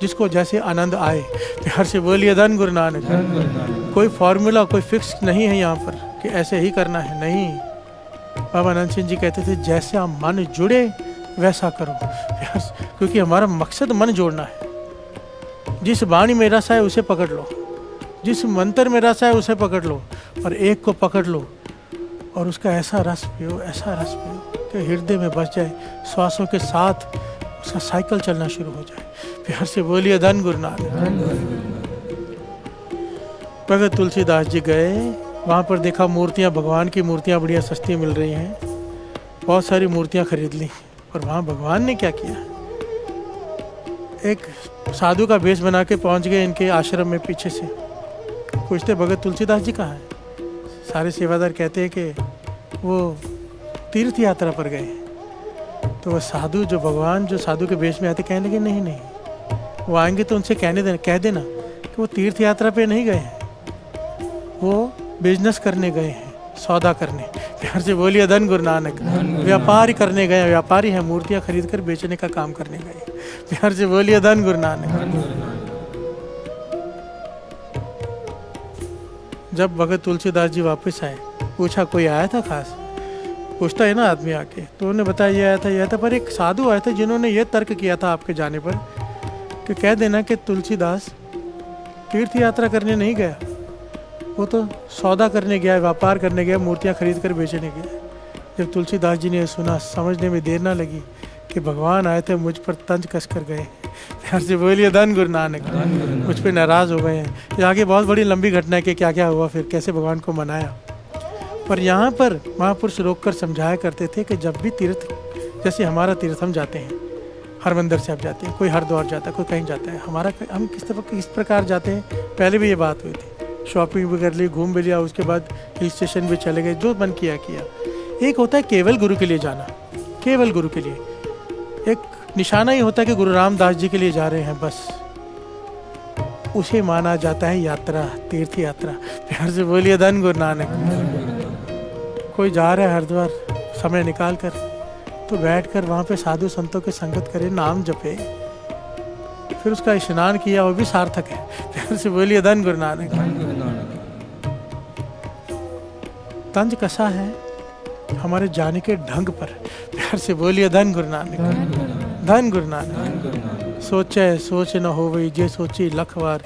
जिसको जैसे आनंद आए। प्यार से बोलिए धन गुरु नानक, धन गुरु नानक। कोई फॉर्मूला, कोई फिक्स नहीं है यहाँ पर कि ऐसे ही करना है, नहीं। बाबा आनंद सिंह जी कहते थे जैसे आप मन जुड़े वैसा करो। प्यार से, क्योंकि हमारा मकसद मन जोड़ना है। जिस बाणी में रस है उसे पकड़ लो, जिस मंत्र में रस है उसे पकड़ लो, और एक को पकड़ लो और उसका ऐसा रस पियो, ऐसा रस पियो कि हृदय में बस जाए, श्वासों के साथ उसका साइकिल चलना शुरू हो जाए। प्यार से बोलिए धन गुरु नानक, धन गुरु नानक। भगत तुलसीदास जी गए, वहाँ पर देखा मूर्तियाँ, भगवान की मूर्तियाँ बढ़िया सस्ती मिल रही हैं। बहुत सारी मूर्तियाँ खरीद ली। और वहाँ भगवान ने क्या किया, एक साधु का वेश बना के पहुँच गए इनके आश्रम में। पीछे से पूछते भगत तुलसीदास जी कहाँ हैं। सारे सेवादार कहते हैं कि वो तीर्थ यात्रा पर गए। तो वह साधु, जो भगवान जो साधु के वेश में आते, कहने लगे नहीं नहीं, वो आएंगे तो उनसे कह देना कि वो तीर्थ यात्रा पे नहीं गए हैं, वो बिजनेस करने गए हैं, सौदा करने। प्यार से बोलिए धन गुरु नानक, व्यापार करने गए, व्यापारी हैं, मूर्तियाँ खरीद कर बेचने का काम करने गए। प्यार से बोलिए धन गुरु नानक। धन गुरु नानक। जब भगत तुलसीदास जी वापस आए, पूछा कोई आया था खास, पूछता है ना आदमी आके, तो उन्होंने बताया ये आया था। पर एक साधु आए थे जिन्होंने ये तर्क किया था आपके जाने पर कि कह देना कि तुलसीदास तीर्थ यात्रा करने नहीं गया, वो तो सौदा करने गया, व्यापार करने गया, मूर्तियाँ खरीद कर बेचने गया। जब तुलसीदास जी ने सुना, समझने में देर ना लगी कि भगवान आए थे, मुझ पर तंज कस कर गए। प्यार से बोलिए धन गुरु नानक, मुझ पर नाराज हो गए हैं। ये आगे बहुत बड़ी लंबी घटना है कि क्या क्या हुआ, फिर कैसे भगवान को मनाया। पर यहाँ पर महापुरुष रोक कर समझाया करते थे कि जब भी तीर्थ, जैसे हमारा तीर्थ हम जाते हैं, हरमंदिर से आप जाते हैं, कोई हरिद्वार जाता है, कोई कहीं जाता है, हमारा हम किस प्रकार जाते हैं। पहले भी ये बात हुई थी, शॉपिंग भी कर ली, घूम भी लिया, उसके बाद हिल स्टेशन भी चले गए, जो मन किया। एक होता है केवल गुरु के लिए जाना, केवल गुरु के लिए। एक निशाना ही होता है कि गुरु रामदास जी के लिए जा रहे हैं, बस उसे माना जाता है यात्रा, तीर्थ यात्रा। प्यार से बोलिए धन गुरु नानक। कोई जा रहा है हरिद्वार, समय निकाल कर तो बैठ कर वहाँ पे साधु संतों की संगत करे, नाम जपे, फिर उसका स्नान किया, वो भी सार्थक है। प्यार से बोलिए धन गुरु नानक। धन गुरु नानक। तंज कसा है हमारे जाने के ढंग पर। प्यार से बोलिए धन गुरु नानक। धन गुरु नानक। धन गुरु नानक। सोचे सोच न होवई जे सोची लख बार।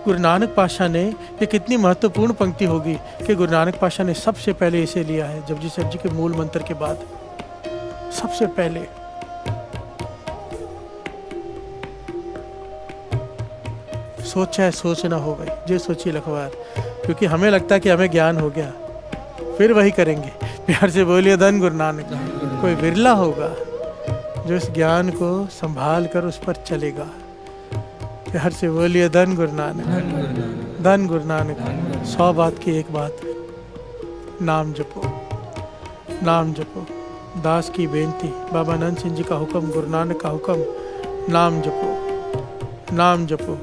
गुरु नानक पातशाह ने, ये कितनी महत्वपूर्ण पंक्ति होगी कि गुरु नानक पातशाह ने सबसे पहले इसे लिया है जपजी साहिब जी के मूल मंत्र के बाद। सबसे पहले सोचा सोच न हो गई जे सोची लखवार, क्योंकि हमें लगता है कि हमें ज्ञान हो गया, फिर वही करेंगे। प्यार से बोलिए धन गुरु नानक। कोई विरला होगा जो इस ज्ञान को संभाल कर उस पर चलेगा। प्यार से बोलिए धन गुरु नानक। धन गुरु नानक। धन गुरु नानक। 100 बात की एक बात, नाम जपो, नाम जपो। दास की बेनती, बाबा नंद सिंह जी का हुक्म, गुरु नानक का हुक्म, नाम जपो, नाम जपो।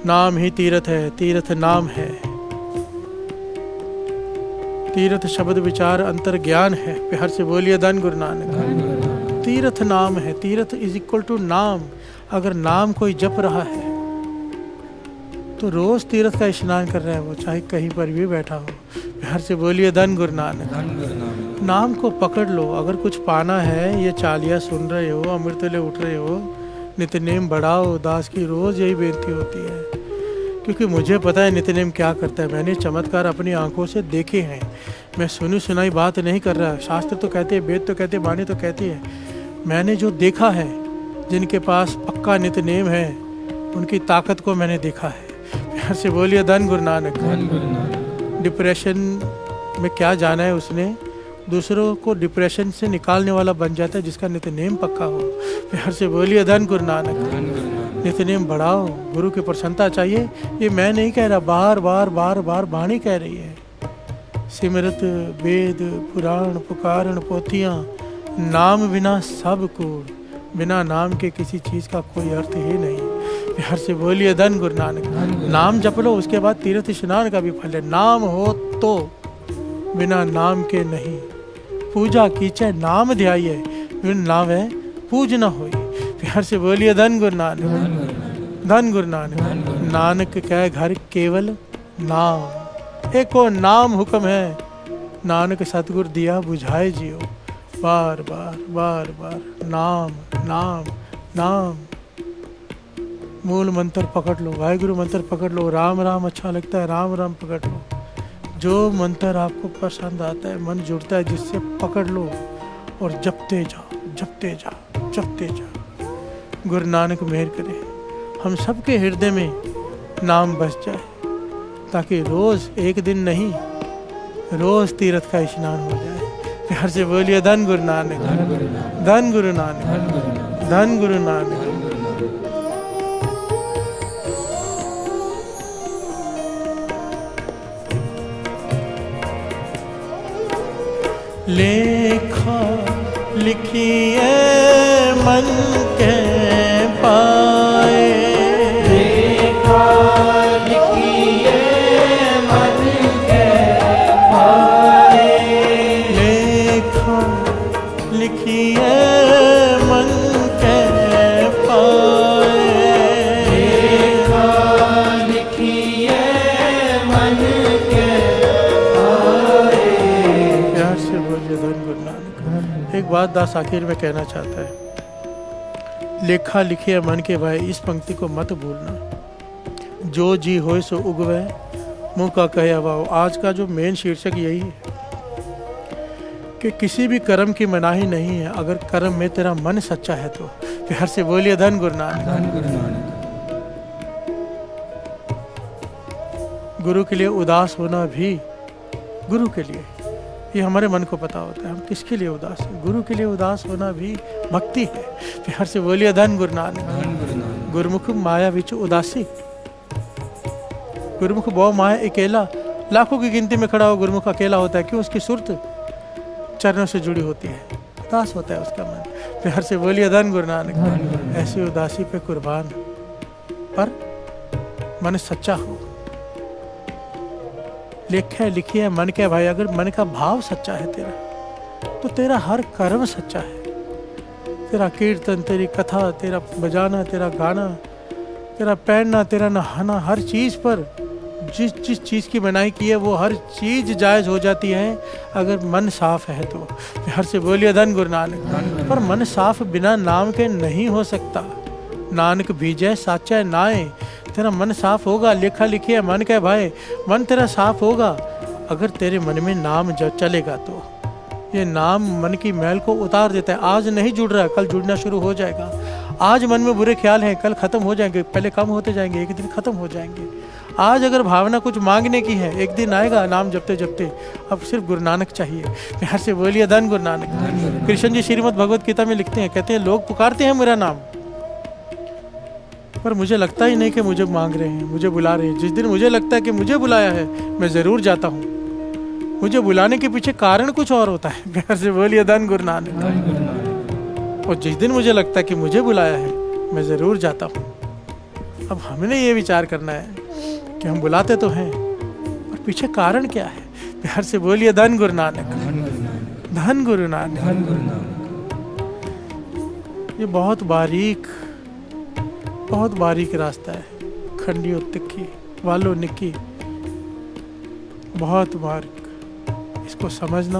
नाम ही तीर्थ है, तीर्थ नाम है। तीर्थ शब्द विचार अंतर ज्ञान है। प्यार से बोलिए धन गुरु नानक। तीर्थ नाम है, तीर्थ इज इक्वल टू नाम। अगर नाम कोई जप रहा है तो रोज तीर्थ का स्नान कर रहा है वो, चाहे कहीं पर भी बैठा हो। प्यार से बोलिए धन गुरु नानक। धन गुरु नानक। नाम को पकड़ लो। अगर कुछ पाना है, ये चालियाँ सुन रहे हो, अमृतले उठ रहे हो, नित्यनेम बढ़ाओ। दास की रोज यही बेनती होती है, क्योंकि मुझे पता है नित्यनेम क्या करता है। मैंने चमत्कार अपनी आंखों से देखे हैं। मैं सुनी सुनाई बात नहीं कर रहा। शास्त्र तो कहते हैं, वेद तो कहते हैं, वाणी तो कहती है। मैंने जो देखा है, जिनके पास पक्का नित्यनेम है, उनकी ताकत को मैंने देखा है। प्यार से बोलिए धन गुरु नानक। धन गुरु नानक। डिप्रेशन में क्या जाना है उसने, दूसरों को डिप्रेशन से निकालने वाला बन जाता है जिसका नित्यनेम पक्का हो। प्यार से बोलिए धन गुरु नानक। धन गुरु नानक। नित्यनेम बढ़ाओ। गुरु की प्रसन्नता चाहिए, ये मैं नहीं कह रहा, बार बार बार बार वाणी कह रही है। सिमरत वेद पुराण पुकारण पोथियाँ, नाम बिना सब कूड़। बिना नाम के किसी चीज़ का कोई अर्थ ही नहीं। प्यार से बोलिए धन गुरु नानक। नाम जप लो, उसके बाद तीर्थ स्नान का भी फल है। नाम हो तो बिना नाम के नहीं। पूजा कीचे नाम ध्याये, बिन नाम है पूज न होई। प्यार से बोलिए धन गुरु नानक। धन गुरु नानक। नानक कह घर केवल नाम, एको नाम हुक्म है। नानक सतगुर दिया बुझाए जियो। बार बार बार बार नाम नाम नाम। मूल मंत्र पकड़ लो, वाहिगुरु मंत्र पकड़ लो। राम राम अच्छा लगता है, राम राम पकड़ लो। जो मंत्र आपको पसंद आता है, मन जुड़ता है जिससे, पकड़ लो और जपते जाओ, जपते जाओ, जपते जाओ। गुरु नानक मेहर करे हम सबके हृदय में नाम बस जाए, ताकि रोज एक दिन नहीं, रोज तीर्थ का स्नान हो जाए। प्यार से बोलिए धन गुरु नानक। धन गुरु नानक। धन गुरु नानक। लेखा लिखिए मन के पाए। लेखा लिखिए मन के पाए। लेखा लिखिए मन के पाए। लेखा लिखिए मन के पाए। प्यार से बोलिए धन गुरु नानक। एक बात दास आखिर में कहना चाहता है, लेखा लिखिए मन के भाई, इस पंक्ति को मत भूलना। जो जी होए सो उगवे, मुँह का कहे अभाव। आज का जो मेन शीर्षक यही है कि किसी भी कर्म की मनाही नहीं है, अगर कर्म में तेरा मन सच्चा है तो। प्यार से बोलिए धन गुरु नानक। धन गुरु नानक। गुरु के लिए उदास होना भी गुरु के लिए, ये हमारे मन को पता होता है हम किसके लिए उदास हैं। गुरु के लिए उदास होना भी भक्ति है। प्यार से बोलिए धन गुरु नानक। धन गुरु नानक। गुरुमुख माया विच उदासी। गुरुमुख बहु माया अकेला, लाखों की गिनती में खड़ा हो गुरुमुख अकेला होता है। क्यों? उसकी सुरत चरणों से जुड़ी होती है, उदास होता है उसका मन। प्यार से बोलिए धन गुरु नानक। ऐसी उदासी पे कुर्बान, पर मन सच्चा हो। लिखे लिखिए मन के भाई, अगर मन का भाव सच्चा है तेरा, तो तेरा हर कर्म सच्चा है। तेरा कीर्तन, तेरी कथा, तेरा बजाना, तेरा गाना, तेरा पहनना, तेरा नहाना, हर चीज़ पर जिस जिस चीज़ की मनाही की है वो हर चीज़ जायज़ हो जाती है अगर मन साफ है तो। प्यार से बोलिए धन गुरु नानक। पर मन साफ बिना नाम के नहीं हो सकता। नानक बीजे साचा नाए। तेरा मन साफ होगा, लेखा लिखी है मन का भाई, मन तेरा साफ होगा अगर तेरे मन में नाम जब चलेगा तो। ये नाम मन की मैल को उतार देता है। आज नहीं जुड़ रहा, कल जुड़ना शुरू हो जाएगा। आज मन में बुरे ख्याल हैं, कल खत्म हो जाएंगे, पहले कम होते जाएंगे, एक दिन खत्म हो जाएंगे। आज अगर भावना कुछ मांगने की है, एक दिन आएगा नाम जपते जपते। अब सिर्फ गुरु नानक चाहिए। प्यार से बोलिए धन गुरु नानक। कृष्ण जी श्रीमद् भगवत गीता में लिखते हैं, कहते हैं लोग पुकारते हैं मेरा नाम, पर मुझे लगता ही नहीं कि मुझे मांग रहे हैं, मुझे बुला रहे हैं। जिस दिन मुझे लगता है कि मुझे बुलाया है, मैं ज़रूर जाता हूँ। मुझे बुलाने के पीछे कारण कुछ और होता है। प्यार से बोलिए धन गुरु नानक। और जिस दिन मुझे लगता है कि मुझे बुलाया है, मैं ज़रूर जाता हूँ। अब हमने ये विचार करना है कि हम बुलाते तो हैं, और पीछे कारण क्या है। प्यार से बोलिए धन गुरु नानक। धन गुरु नानक। ये बहुत बारीक रास्ता है, खंडी और तिक्की, वालो निक्की, बहुत बारीक। इसको समझना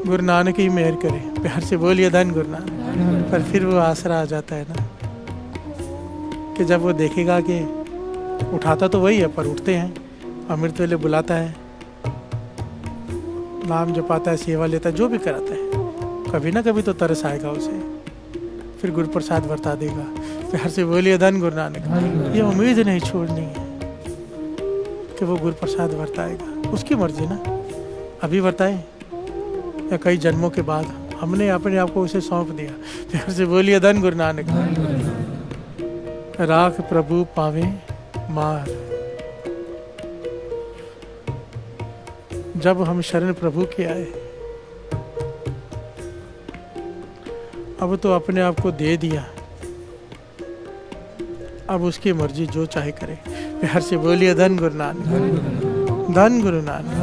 गुरु नानक ही मेहर करे। प्यार से बोलिए धन गुरु नानक। पर फिर वो आसरा आ जाता है ना कि जब वो देखेगा कि उठाता तो वही है पर उठते हैं, अमृत वेले बुलाता है, नाम जपाता है, सेवा लेता है, जो भी कराता है, कभी ना कभी तो तरस आएगा उसे, फिर गुरु प्रसाद बरता देगा। प्यार से बोलिए धन गुरु नानक। ये उम्मीद नहीं छोड़नी है कि वो गुरु प्रसाद बरताएगा, उसकी मर्जी ना, अभी बरताए या कई जन्मों के बाद। हमने अपने आप को उसे सौंप दिया। प्यार से बोलिए धन गुरु नानक। राख प्रभु पावे मार। जब हम शरण प्रभु के आए, अब तो अपने आप को दे दिया, अब उसकी मर्जी जो चाहे करे। प्यार से बोलिए धन गुरु नानक। धन गुरु नानक।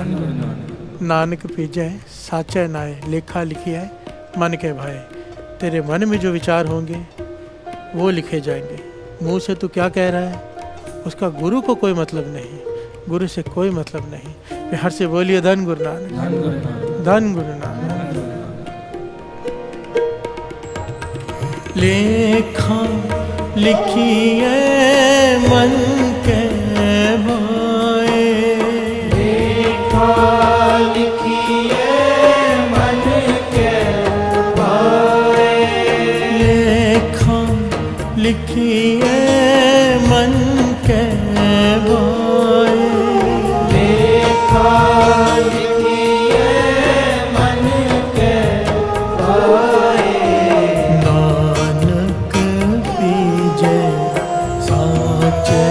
नानक पीजे साचा नाए, लेखा लिखी है मन के भाई। तेरे मन में जो विचार होंगे वो लिखे जाएंगे। मुंह से तू क्या कह रहा है उसका गुरु को कोई मतलब नहीं, गुरु से कोई मतलब नहीं। प्यार से बोलिए धन गुरु नानक। धन गुरु नानक। लेखा लिखिए मन के भाए। लेखा लिखिए मन के भाए। लेखा लिखिए मन के भाए। लेखा लिखिए मन के भाए। नानक पीजे साचे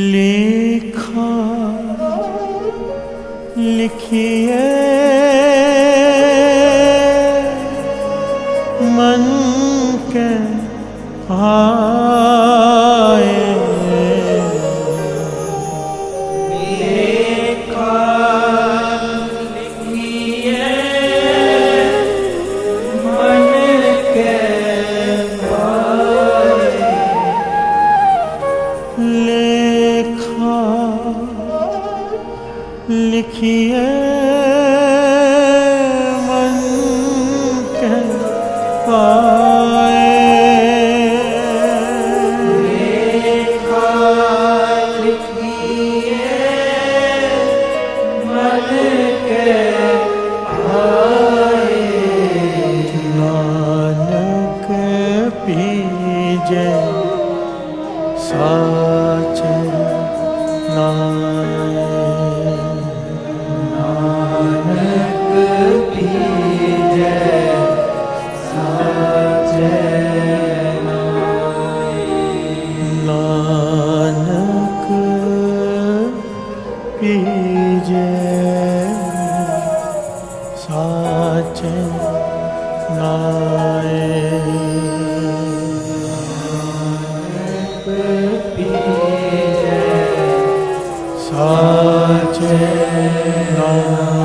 लेखा लिखिए मन के भाए। लिखिए मन के पाए। लेखा लिखिए मन के आए। नानक पीजे साचे नाए। नानक पीजे साचे नानक पीजे साचे नाए। पीजे साचे नाए।